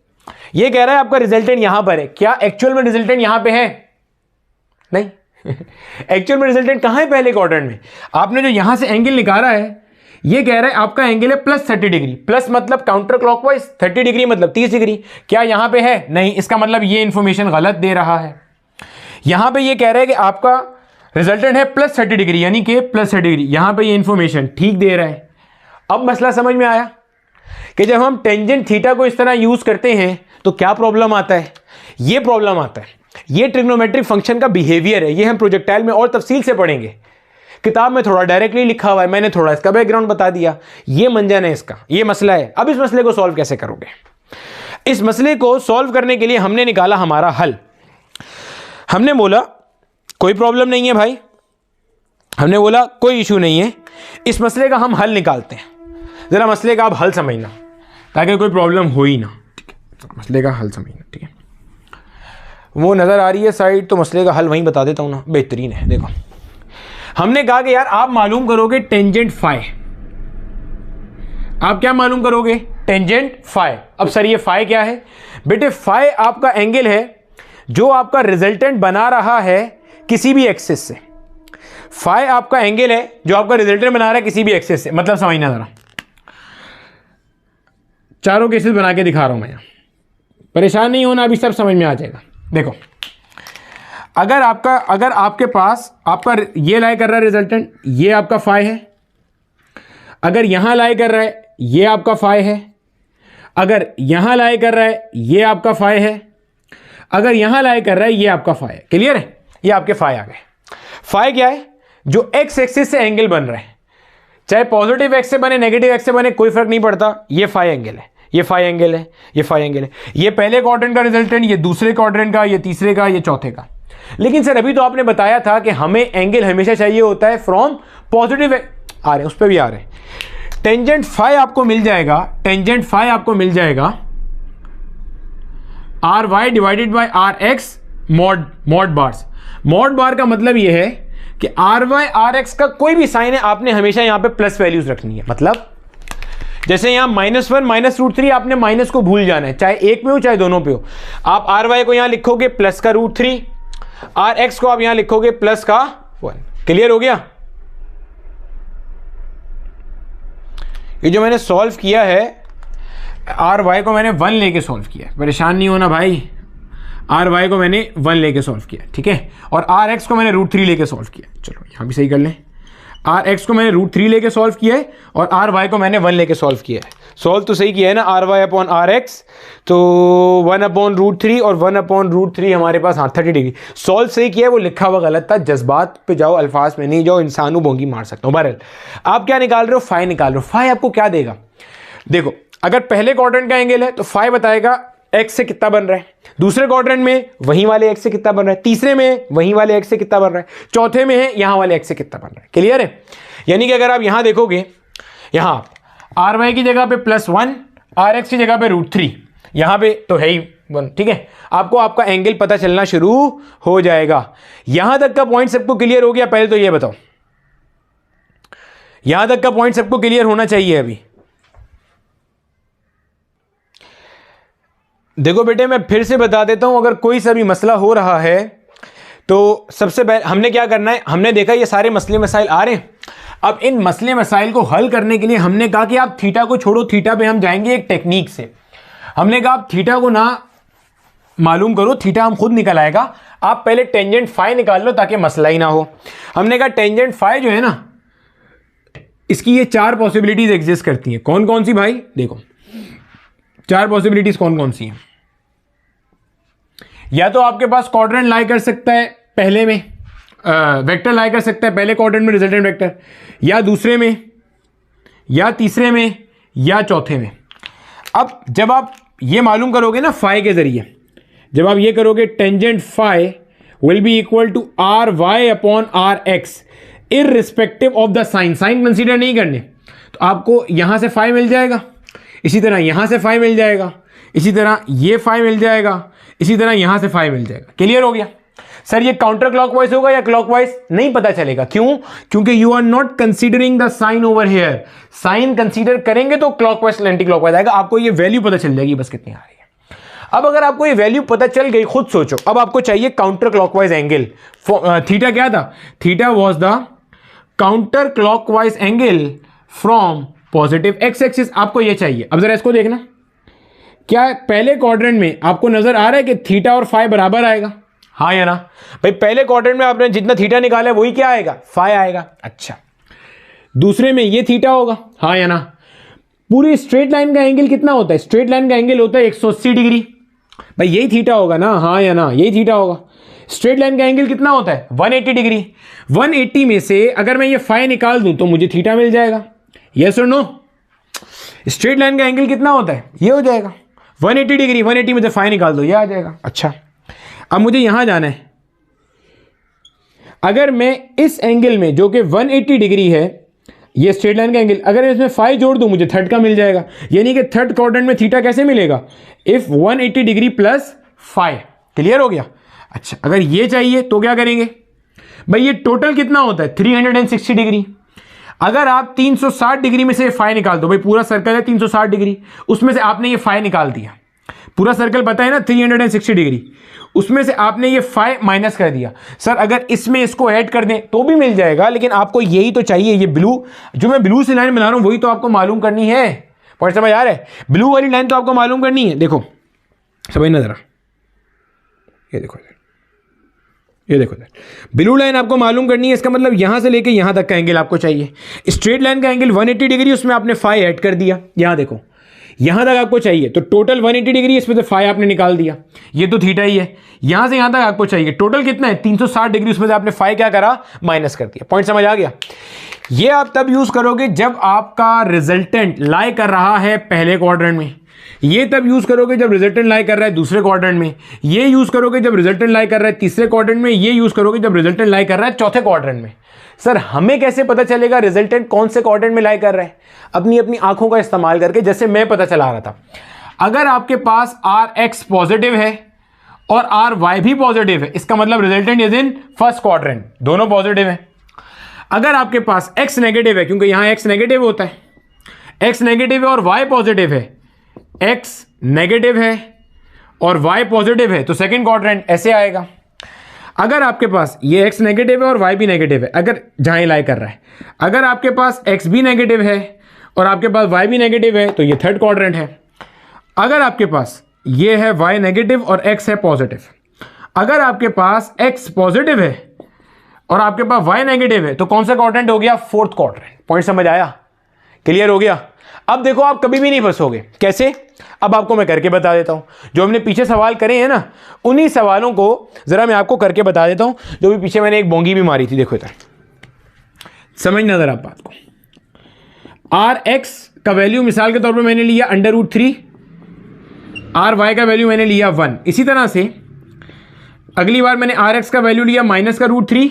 ये कह रहा है आपका रिजल्टेंट यहां पर है। क्या एक्चुअल में रिजल्टेंट यहां पे है? नहीं एक्चुअल में रिजल्टेंट कहां है? पहले क्वाड्रेंट में। आपने जो यहां से एंगल निकाला है, ये कह रहा है आपका एंगल है प्लस 30 डिग्री। प्लस मतलब काउंटर क्लॉकवाइज, 30 डिग्री मतलब 30 डिग्री। क्या यहां पे है? नहीं। इसका मतलब ये इंफॉर्मेशन गलत दे रहा है। यहां पे ये कह रहा है कि आपका रिजल्टेंट है प्लस 30 डिग्री, यानी कि प्लस 30 डिग्री। यहां पे ये इंफॉर्मेशन ठीक दे रहा है। अब मसला समझ में आया कि जब हम टेंजेंट थीटा को इस तरह यूज करते हैं तो क्या प्रॉब्लम आता है? ये प्रॉब्लम आता है, ये ट्रिग्नोमेट्रिक फंक्शन का बिहेवियर है। ये हम प्रोजेक्टाइल में और तफसील से पढ़ेंगे। किताब में थोड़ा डायरेक्टली लिखा हुआ है, मैंने थोड़ा इसका बैकग्राउंड बता दिया। ये मंजन है इसका, ये मसला है। अब इस मसले को सॉल्व कैसे करोगे? इस मसले को सॉल्व करने के लिए हमने निकाला हमारा हल। हमने बोला कोई प्रॉब्लम नहीं है भाई, हमने बोला कोई इशू नहीं है, इस मसले का हम हल निकालते हैं। जरा मसले का आप हल समझना ताकि कोई प्रॉब्लम हो ही ना। ठीक है, मसले का हल समझना। ठीक है, वो नजर आ रही है साइड, तो मसले का हल वहीं बता देता हूं ना, बेहतरीन है। देखो, हमने कहा कि यार आप मालूम करोगे टेंजेंट फाई। आप क्या मालूम करोगे? Tangent phi. अब सर ये फाई क्या है? बेटे फाई आपका एंगल है जो आपका रिजल्टेंट बना रहा है किसी भी एक्सिस से। फाई आपका एंगल है जो आपका रिजल्टेंट बना रहा है किसी भी एक्सिस से। मतलब समझना जरा, चारों केसेस बना के दिखा रहा हूं मैं यहां, परेशान नहीं होना, अभी सब समझ में आ जाएगा। देखो, अगर आपके पास आपका ये लाई कर रहा है रिजल्टेंट, ये आपका फाई है। अगर यहां लाई कर रहा है, ये आपका फाई है। अगर यहां लाई कर रहा है, ये आपका फाई है। अगर यहां लाई कर रहा है, ये आपका फाई है। क्लियर है? ये आपके फाई आ गए। फाई क्या है? जो एक्स एक्सिस से एंगल बन रहा है, चाहे पॉजिटिव एक्स से बने नेगेटिव एक्स से बने, कोई फर्क नहीं पड़ता। ये फाई एंगल है, ये फाई एंगल है, ये फाई एंगल है। ये पहले क्वाड्रेंट का रिजल्टेंट, ये दूसरे क्वाड्रेंट का, ये तीसरे का, ये चौथे का। लेकिन सर अभी तो आपने बताया था कि हमें एंगल हमेशा चाहिए होता है फ्रॉम पॉजिटिव। आ रहे हैं, उस पर भी आ रहे हैं। टेंजेंट फाई आपको मिल जाएगा, टेंजेंट फाई आपको मिल जाएगा R Y divided by R X mod bars. Mod bar का मतलब यह है कि आर वाई आर एक्स का कोई भी साइन है, आपने हमेशा यहां पे प्लस वैल्यूज रखनी है। मतलब जैसे यहां -1 -√3, आपने माइनस को भूल जाना है, चाहे एक पे हो चाहे दोनों पे हो। आप आर वाई को यहां लिखोगे प्लस का √3, आर एक्स को आप यहां लिखोगे प्लस का 1। क्लियर हो गया? ये जो मैंने सॉल्व किया है, आर वाई को मैंने 1 लेके सॉल्व किया, परेशान नहीं होना भाई। आर वाई को मैंने 1 लेके सॉल्व किया, ठीक है, और आर एक्स को मैंने √3 लेके सॉल्व किया। चलो यहां भी सही कर लें, आर एक्स को मैंने √3 लेके सॉल्व किया है और आर वाई को मैंने 1 लेके सॉल्व किया है। सॉल्व तो सही किया है ना, R Y upon R X, तो 1/√3 और 1/√3 हमारे पास। हाँ 30 डिग्री सॉल्व सही किया है, वो लिखा हुआ गलत था। जज्बात पे जाओ, अल्फाज में नहीं जाओ, इंसानों बोंगी मार सकता हूँ। बहरहाल आप क्या निकाल रहे हो? फाई निकाल रहे हो। फाई आपको क्या देगा? देखो, अगर पहले क्वाड्रेंट का एंगल है तो फाई बताएगा एक्स से कितना बन रहा है, दूसरे क्वाड्रेंट में वहीं वाले एक्स से कितना बन रहा है, तीसरे में वहीं वाले एक्स से कितना बन रहा है, चौथे में है यहां वाले एक्स से कितना बन रहा है। क्लियर है? यानी कि अगर आप यहां देखोगे, यहां आर वाई की जगह पे +1, आर एक्स की जगह पे √3, यहां पे तो है ही 1। ठीक है, आपको आपका एंगल पता चलना शुरू हो जाएगा। यहां तक का पॉइंट सबको क्लियर हो गया? पहले तो ये बताओ, यहां तक का पॉइंट सबको क्लियर होना चाहिए। अभी देखो बेटे, मैं फिर से बता देता हूं, अगर कोई सा भी मसला हो रहा है तो सबसे पहले हमने क्या करना है, हमने देखा ये सारे मसले मसाइल आ रहे हैं। अब इन मसले मसाइल को हल करने के लिए हमने कहा कि आप थीटा को छोड़ो, थीटा पे हम जाएंगे एक टेक्निक से। हमने कहा आप थीटा को ना मालूम करो, थीटा हम खुद निकल आएगा, आप पहले टेंजेंट फाई निकाल लो ताकि मसला ही ना हो। हमने कहा टेंजेंट फाई जो है ना, इसकी ये 4 पॉसिबिलिटीज एग्जिस्ट करती हैं। कौन कौन सी भाई? देखो 4 पॉसिबिलिटीज कौन कौन सी हैं। या तो आपके पास क्वाड्रेंट लाई कर सकता है पहले में, वेक्टर लाई कर सकता है पहले क्वाड्रेंट में रिजल्टेंट वेक्टर, या दूसरे में, या तीसरे में, या चौथे में। अब जब आप ये मालूम करोगे ना फाई के जरिए, जब आप ये करोगे tangent phi will be equal to R Y upon R X irrespective of the sign, sign consider नहीं करने, तो आपको यहां से फाई मिल जाएगा, इसी तरह यहां से फाई मिल जाएगा, इसी तरह ये फाई मिल जाएगा, इसी तरह यहां से फाई मिल जाएगा। क्लियर हो गया? सर ये काउंटर क्लॉकवाइज होगा या क्लॉकवाइज? नहीं पता चलेगा। क्यों? क्योंकि you are not considering the sign over here. Sign consider करेंगे तो क्लॉकवाइज एंटी क्लॉकवाइज आएगा, आपको ये वैल्यू पता चल जाएगी बस कितनी आ रही है। अब अगर आपको ये वैल्यू पता चल गई, खुद सोचो, अब आपको चाहिए काउंटर क्लॉकवाइज एंगल। थीटा क्या था? Theta was the counter clockwise angle from positive X axis, आपको ये चाहिए। अब जरा इसको देखना, क्या पहले क्वाड्रेंट में आपको नजर आ रहा है कि थीटा और फाई बराबर आएगा? हाँ या ना भाई? पहले क्वाड्रेंट में आपने जितना थीटा निकाला है वही क्या आएगा? फाई आएगा। अच्छा, दूसरे में ये थीटा होगा, हाँ या ना? पूरी स्ट्रेट लाइन का एंगल कितना होता है? स्ट्रेट लाइन का एंगल होता है 180 डिग्री, भाई यही थीटा होगा ना? हाँ या ना? यही थीटा होगा। स्ट्रेट लाइन का एंगल कितना होता है? 180 डिग्री। 180 में से अगर मैं ये फाई निकाल दूं तो मुझे थीटा मिल जाएगा। यस और नो? स्ट्रेट लाइन का एंगल कितना होता है? ये हो जाएगा 180 डिग्री। 180 में से फाई निकाल दो, ये आ जाएगा। अच्छा, अब मुझे यहां जाना है। अगर मैं इस एंगल में जो कि 180 डिग्री है, ये स्ट्रेट लाइन का एंगल, अगर इसमें फाई जोड़ दूं मुझे थर्ड का मिल जाएगा। यानी कि थर्ड क्वाड्रेंट में थीटा कैसे मिलेगा? If 180 degree plus phi. Clear हो गया? अच्छा, अगर ये चाहिए तो क्या करेंगे भाई? ये टोटल कितना होता है? 360 डिग्री। अगर आप 360 डिग्री में से फाई निकाल दो, भाई पूरा सर्कल है 360 डिग्री, उसमें से आपने ये फाई निकाल दिया। पूरा सर्कल पता है ना 360 डिग्री, उसमें से आपने ये फाई माइनस कर दिया। सर अगर इसमें इसको ऐड कर दें तो भी मिल जाएगा, लेकिन आपको यही तो चाहिए। ये ब्लू जो मैं ब्लू से लाइन बना रहा हूं वही तो आपको मालूम करनी है। पॉइंट समझ आ रहा है? ब्लू वाली लाइन तो आपको मालूम करनी है। देखो समझना जरा, ये देखो, ये देखो, ब्लू लाइन आपको मालूम करनी है। इसका मतलब यहां से लेके यहां तक का एंगल आपको चाहिए। स्ट्रेट लाइन का एंगल 180 डिग्री, उसमें आपने फाई ऐड कर दिया। यहां देखो, यहां तक आपको चाहिए तो टोटल 180 डिग्री, इसमें से फाई आपने निकाल दिया। ये तो थीटा ही है। यहां से यहां तक आपको चाहिए टोटल कितना है? 360 डिग्री, उसमें से आपने फाई क्या करा? माइनस कर दिया। पॉइंट समझ आ गया? ये आप तब यूज करोगे जब आपका रिजल्टेंट लाई कर रहा है पहले क्वाड्रेंट में। ये तब यूज करोगे जब रिजल्टेंट लाई कर रहा है दूसरे क्वाड्रेंट में। ये यूज करोगे जब रिजल्टेंट लाई कर रहा है तीसरे क्वाड्रेंट में। ये यूज करोगे जब रिजल्टेंट लाई कर रहा है चौथे क्वाड्रेंट में। सर हमें कैसे पता चलेगा रिजल्टेंट कौन से क्वाड्रेंट में लाई कर रहा है? अपनी अपनी आंखों का इस्तेमाल करके, जैसे मैं पता चला रहा था। अगर आपके पास आर एक्स पॉजिटिव है और आर वाई भी पॉजिटिव है, इसका मतलब resultant is in first quadrant, दोनों पॉजिटिव है। अगर आपके पास एक्स नेगेटिव है, क्योंकि यहां एक्स नेगेटिव होता है, एक्स नेगेटिव है और वाई पॉजिटिव है, एक्स नेगेटिव है और वाई पॉजिटिव है, तो सेकंड क्वाड्रेंट ऐसे आएगा। अगर आपके पास ये एक्स नेगेटिव है और वाई भी नेगेटिव है, अगर जहां लाई कर रहा है, अगर आपके पास एक्स भी नेगेटिव है और आपके पास वाई भी नेगेटिव है, तो ये थर्ड क्वाड्रेंट है। अगर आपके पास ये है वाई नेगेटिव और एक्स है पॉजिटिव, अगर आपके पास एक्स पॉजिटिव है और आपके पास वाई नेगेटिव है, तो कौन सा क्वाड्रेंट हो गया? Fourth quadrant. पॉइंट समझ आया? क्लियर हो गया? अब देखो आप कभी भी नहीं फंसोगे। कैसे? अब आपको मैं करके बता देता हूं। जो हमने पीछे सवाल करे हैं ना, उन्हीं सवालों को जरा मैं आपको करके बता देता हूं। जो भी पीछे मैंने एक बोंगी भी मारी थी, देखो इधर, समझना जरा आप बात को। आर एक्स का वैल्यू मिसाल के तौर पर मैंने लिया √3, आर वाई का वैल्यू मैंने लिया 1। इसी तरह से अगली बार मैंने आर एक्स का वैल्यू लिया -√3,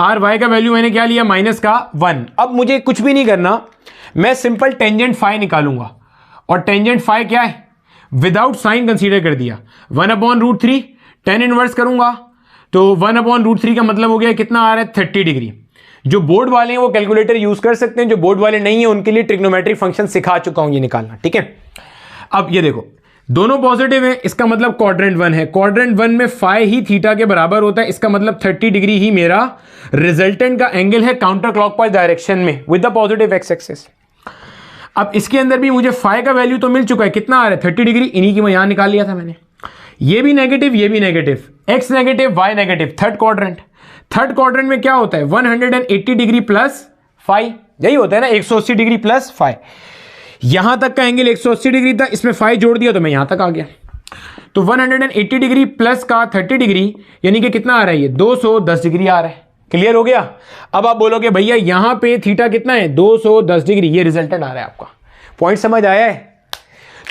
आर वाई का वैल्यू मैंने क्या लिया? -1। अब मुझे कुछ भी नहीं करना, मैं सिंपल टेंजेंट फाई निकालूंगा। और टेंजेंट फाई क्या है? विदाउट साइन कंसीडर कर दिया, 1/√3, tan इनवर्स करूंगा तो 1/√3 का मतलब हो गया कितना आ रहा है? 30 डिग्री। जो बोर्ड वाले हैं वो कैलकुलेटर यूज कर सकते हैं, जो बोर्ड वाले नहीं है उनके लिए ट्रिग्नोमेट्रिक फंक्शन सिखा चुका हूं ये निकालना। ठीक है, अब ये देखो दोनों पॉजिटिव हैं, इसका मतलब क्वाड्रेंट 1 है। क्वाड्रेंट 1 में फाई ही थीटा के बराबर होता है, इसका मतलब 30 डिग्री ही मेरा रिजल्टेंट का एंगल है काउंटर क्लॉकवाइज डायरेक्शन में with the positive X axis. अब इसके अंदर भी मुझे फाई का वैल्यू तो मिल चुका है, कितना आ रहा है 30 डिग्री, इन्हीं की मैं यहां निकाल लिया था मैंने। ये भी नेगेटिव, ये भी negative, X negative Y negative, third quadrant. Third quadrant में क्या होता है 180 डिग्री प्लस फाई, यही होता है ना 180 डिग्री प्लस फाई। यहां तक का एंगल 180 डिग्री था, इसमें फाई जोड़ दिया तो मैं यहां तक आ गया। तो 180 डिग्री प्लस का 30 डिग्री यानी कि कितना आ रहा है ये 210 डिग्री आ रहा है। क्लियर हो गया। अब आप बोलोगे भैया यहां पे थीटा कितना है 210 डिग्री, ये रिजल्टेंट आ रहा है। आपका पॉइंट समझ आया है।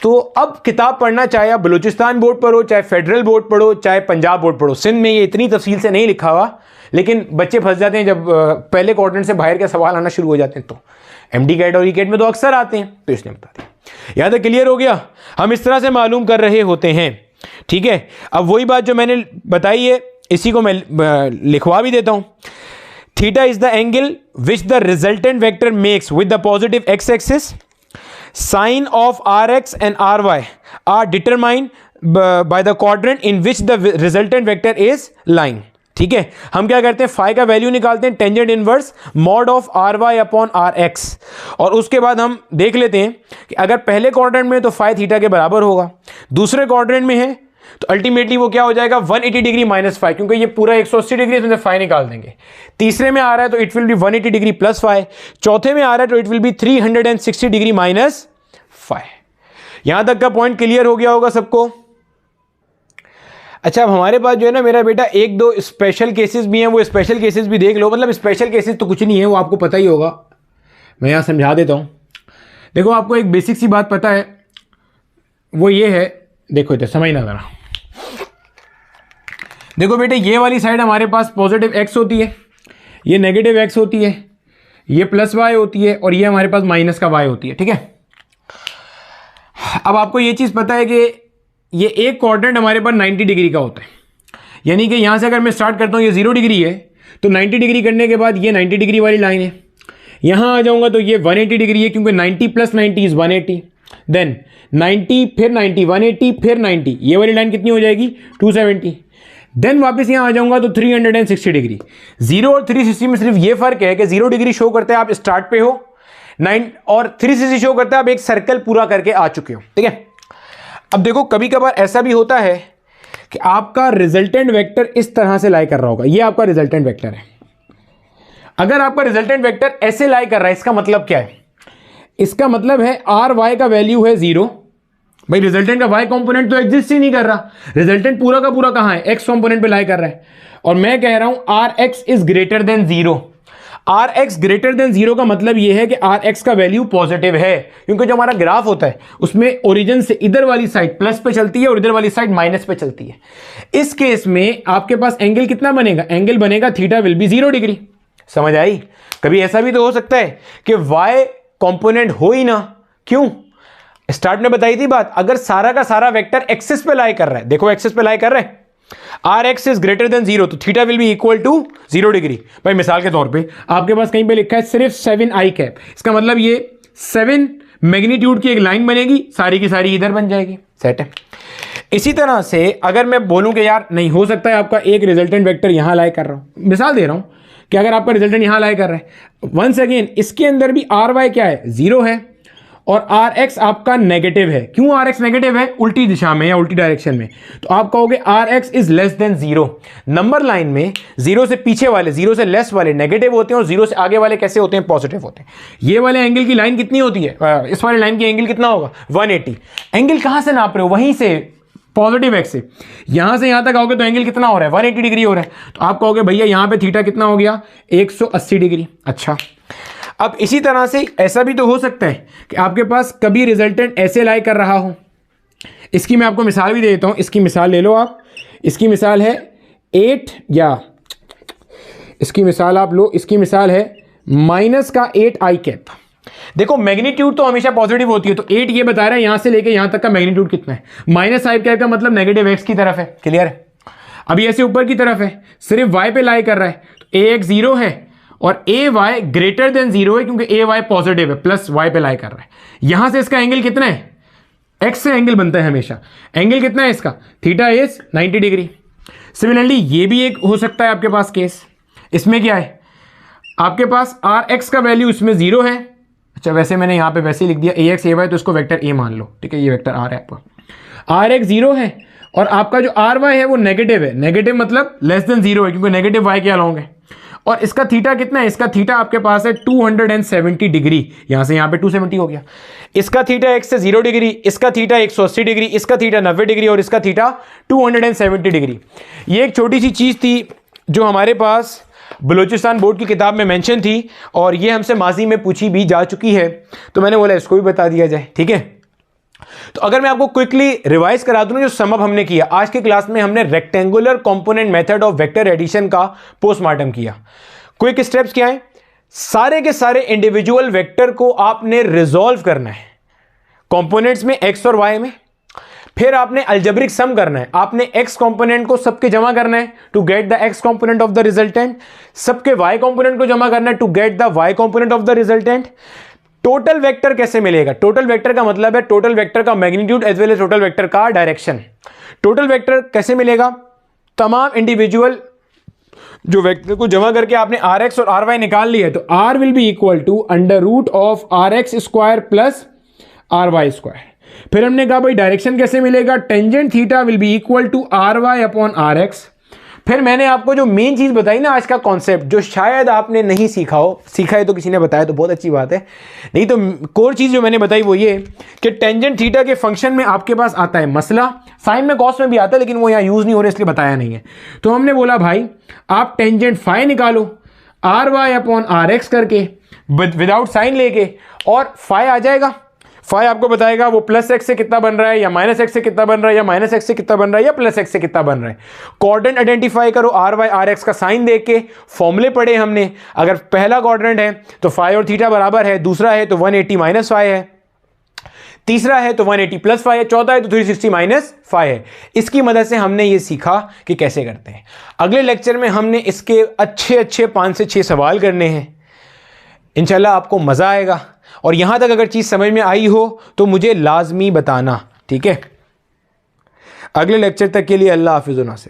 तो अब किताब पढ़ना चाहे आप बलूचिस्तान बोर्ड पढ़ो, चाहे फेडरल बोर्ड पढ़ो, चाहे पंजाब बोर्ड पढ़ो, सिंध में ये इतनी तफसील से नहीं लिखा हुआ, लेकिन बच्चे फंस जाते हैं जब पहले क्वाड्रेंट से बाहर के सवाल आना शुरू हो जाते हैं। तो एमडी कैट और ई कैट में तो अक्सर आते हैं, तो इसने बता दिया। याद है, क्लियर हो गया। हम इस तरह से मालूम कर रहे होते हैं, ठीक है। अब वही बात जो मैंने बताई है इसी को मैं लिखवा भी देता हूं। Theta is the angle which the resultant vector makes with the positive X axis. Sign of R X and R Y are determined by the quadrant in which the resultant vector is lying. ठीक है, हम क्या करते हैं phi का value निकालते हैं tangent inverse mod of R Y upon R X, और उसके बाद हम देख लेते हैं कि अगर पहले क्वाड्रेंट में तो फाई थीटा के बराबर होगा, दूसरे क्वाड्रेंट में है तो अल्टीमेटली वो क्या हो जाएगा 180 डिग्री माइनस फाई, क्योंकि ये पूरा 180 डिग्री इसमें से फाई निकाल देंगे। तीसरे में आ रहा है तो it will be 180 degree plus phi, चौथे में आ रहा है तो it will be 360 degree minus phi. यहां तक का पॉइंट क्लियर हो गया होगा सबको। अच्छा, अब हमारे पास जो है ना मेरा बेटा एक दो स्पेशल केसेस भी हैं, वो स्पेशल केसेस भी देख लो। मतलब स्पेशल केसेस तो कुछ नहीं है, वो आपको पता ही होगा, मैं यहाँ समझा देता हूँ। देखो आपको एक बेसिक सी बात पता है, वो ये है, देखो इधर समझना जरा। देखो बेटे ये वाली साइड हमारे पास पॉजिटिव एक्स होती है, ये नेगेटिव एक्स होती है, ये प्लस वाई होती है, और ये हमारे पास माइनस का वाई होती है। ठीक है, अब आपको ये चीज़ पता है कि ये एक क्वाड्रेंट हमारे पास 90 डिग्री का होता है, यानी कि यहाँ से अगर मैं स्टार्ट करता हूँ ये 0 डिग्री है, तो 90 डिग्री करने के बाद ये 90 डिग्री वाली लाइन है। यहाँ आ जाऊँगा तो ये 180 डिग्री है, क्योंकि 90 प्लस 90 इज़ 180, देन 90 फिर 90 180 फिर 90, ये वाली लाइन कितनी हो जाएगी 270। देन वापस यहाँ आ जाऊँगा तो 360 डिग्री। 0 और 360 में सिर्फ ये फर्क है कि 0 डिग्री शो करता है आप स्टार्ट पे हो, 9 और 360 शो करता है आप एक सर्कल पूरा करके आ चुके हो। ठीक है, अब देखो कभी कभार ऐसा भी होता है कि आपका रिजल्टेंट वेक्टर इस तरह से लाई कर रहा होगा, ये आपका रिजल्टेंट वेक्टर है। अगर आपका रिजल्टेंट वेक्टर ऐसे लाई कर रहा है, इसका मतलब क्या है? इसका मतलब है आर वाई का वैल्यू है 0। भाई रिजल्टेंट का वाई कंपोनेंट तो एग्जिस्ट ही नहीं कर रहा, रिजल्टेंट पूरा का पूरा कहां है? एक्स कंपोनेंट पे लाई कर रहा है, और मैं कह रहा हूं R X is greater than 0। R X greater than 0 का मतलब यह है कि आर एक्स का वैल्यू पॉजिटिव है, क्योंकि जो हमारा ग्राफ होता है उसमें ओरिजिन से इधर वाली साइड प्लस पे चलती है और इधर वाली साइड माइनस पे चलती है। इस केस में आपके पास एंगल कितना बनेगा? एंगल बनेगा थीटा विल बी 0 डिग्री। समझ आई? कभी ऐसा भी तो हो सकता है कि वाई कंपोनेंट हो ही ना, क्यों? स्टार्ट में बताई थी बात, अगर सारा का सारा वेक्टर एक्सिस पे लाई कर रहा है, देखो एक्सिस पे लाई कर रहा है, R X is greater than 0, तो theta will be equal to 0 degree. भाई मिसाल के तौर पे आपके पास कहीं पे लिखा है सिर्फ 7 आई कैप, इसका मतलब ये 7 मैग्नीट्यूड की एक लाइन बनेगी, सारी की सारी इधर बन जाएगी। सेट है। इसी तरह से अगर मैं बोलूं कि यार नहीं हो सकता है आपका एक रिजल्टेंट वेक्टर यहां लाई कर रहा हूं, मिसाल दे रहा हूं कि अगर आपका रिजल्टेंट यहां लाई कर रहा है, वंस अगेन इसके अंदर भी आर वाई क्या है 0 है और आर एक्स आपका नेगेटिव है। क्यों आर एक्स नेगेटिव है? उल्टी दिशा में या उल्टी डायरेक्शन में, तो आप कहोगे R X is less than 0। Number line में 0 से पीछे वाले, 0 से लेस वाले नेगेटिव होते हैं और 0 से आगे वाले कैसे होते हैं? पॉजिटिव होते हैं। ये वाले एंगल की लाइन कितनी होती है? इस वाले लाइन की एंगल कितना होगा? 180। एंगल कहां से नाप रहे हो? वहीं से, पॉजिटिव एक्स से। यहां से यहां तक आओगे तो एंगल कितना हो रहा है? 180 डिग्री हो रहा है। तो आप कहोगे भैया यहां पे थीटा कितना हो गया? 180 डिग्री। अच्छा, अब इसी तरह से ऐसा भी तो हो सकता है कि आपके पास कभी रिजल्टेंट ऐसे लाई कर रहा हो। इसकी मैं आपको मिसाल भी दे देता हूं, इसकी मिसाल ले लो आप। इसकी मिसाल है 8, या इसकी मिसाल आप लो, इसकी मिसाल है माइनस का 8 आई कैप। देखो मैग्नीट्यूड तो हमेशा पॉजिटिव होती है, तो 8 ये बता रहा है यहां से लेके यहां तक का मैग्नीट्यूड कितना है। माइनस आई कैप का मतलब नेगेटिव एक्स की तरफ है। क्लियर है? अभी ऐसे ऊपर की तरफ है, सिर्फ वाई पे लाई कर रहा है, तो ए एक्स 0 है और ए वाई ग्रेटर देन 0 है, क्योंकि ए वाई पॉजिटिव है, प्लस वाई पे लाई कर रहा है। यहां से इसका एंगल कितना है? एक्स से एंगल बनता है हमेशा। एंगल कितना है इसका? Theta is 90 degree. सिमिलरली ये भी एक हो सकता है आपके पास केस। इसमें क्या है आपके पास आर एक्स का वैल्यू इसमें 0 है। अच्छा वैसे मैंने यहाँ पे वैसे ही लिख दिया ए एक्स ए वाई, तो इसको वेक्टर ए मान लो, ठीक है। ये वेक्टर आर है आपका। आर एक्स 0 है और आपका जो आर वाई है वो नेगेटिव है। नेगेटिव मतलब लेस देन 0 है, क्योंकि नेगेटिव वाई के अलोंग है। और इसका थीटा कितना है? इसका थीटा आपके पास है 270 डिग्री। यहां से यहां पे 270 हो गया। इसका थीटा एक्स से 0 डिग्री, इसका थीटा 180 डिग्री, इसका थीटा 90 डिग्री और इसका थीटा 270 डिग्री। ये एक छोटी सी चीज थी जो हमारे पास बलूचिस्तान बोर्ड की किताब में मेंशन थी और ये हमसे माजी में पूछी भी जा चुकी है, तो मैंने बोला इसको भी बता दिया जाए, ठीक है। तो अगर मैं आपको क्विकली रिवाइज करा दूं जो सम अप हमने किया आज की क्लास में, हमने rectangular component method of vector addition का पोस्टमार्टम किया। क्विक स्टेप्स क्या है? सारे के सारे इंडिविजुअल वेक्टर को आपने रिजॉल्व करना है कंपोनेंट्स में एक्स और वाई में। फिर आपने अलजेब्रिक सम करना है। आपने एक्स कंपोनेंट को सबके जमा करना है to get the X component of the resultant, सबके वाई कंपोनेंट को जमा करना है to get the Y component of the resultant. Total vector कैसे मिलेगा? टोटल वेक्टर का मतलब है टोटल वेक्टर का magnitude as well as total vector का डायरेक्शन। टोटल वेक्टर कैसे मिलेगा? तमाम इंडिविजुअल जो वेक्टर को जमा करके आपने आर एक्स और आर वाई निकाल लिया है, तो R will be equal to under root of R X square plus R Y square. फिर हमने कहा भाई डायरेक्शन कैसे मिलेगा? Tangent theta will be equal to R Y upon R X. फिर मैंने आपको जो मेन चीज बताई ना आज का कॉन्सेप्ट, जो शायद आपने नहीं सीखा हो, सीखा है तो किसी ने बताया तो बहुत अच्छी बात है, नहीं तो कोर चीज जो मैंने बताई वो ये कि टेंजेंट थीटा के फंक्शन में आपके पास आता है मसला, साइन में कॉस में भी आता है, लेकिन वो यहाँ यूज नहीं हो रहा इसलिए बताया नहीं है। तो हमने बोला भाई आप टेंजेंट फाई निकालो R Y upon R X करके विदाउट साइन लेके, और फाई आ जाएगा। फाई आपको बताएगा वो प्लस एक्स से कितना बन रहा है या माइनस एक्स से कितना बन रहा है या माइनस एक्स से कितना बन रहा है या प्लस एक्स से कितना बन रहा है। क्वाड्रेंट आइडेंटिफाई करो आर वाई आर एक्स का साइन देख के। फॉर्मूले पढ़े हमने, अगर पहला क्वाड्रेंट है तो फाई और थीटा बराबर है, दूसरा है तो 180 माइनस फाई है, तीसरा है तो 180 प्लस फाई है, चौथा है तो 360 माइनस फाई है। इसकी मदद से हमने ये सीखा कि कैसे करते हैं। अगले लेक्चर में हमने इसके अच्छे 5 से 6 सवाल करने हैं। इंशाल्लाह आपको मजा आएगा। और यहां तक अगर चीज समझ में आई हो तो मुझे लाजमी बताना, ठीक है। अगले लेक्चर तक के लिए अल्लाह हाफिज़।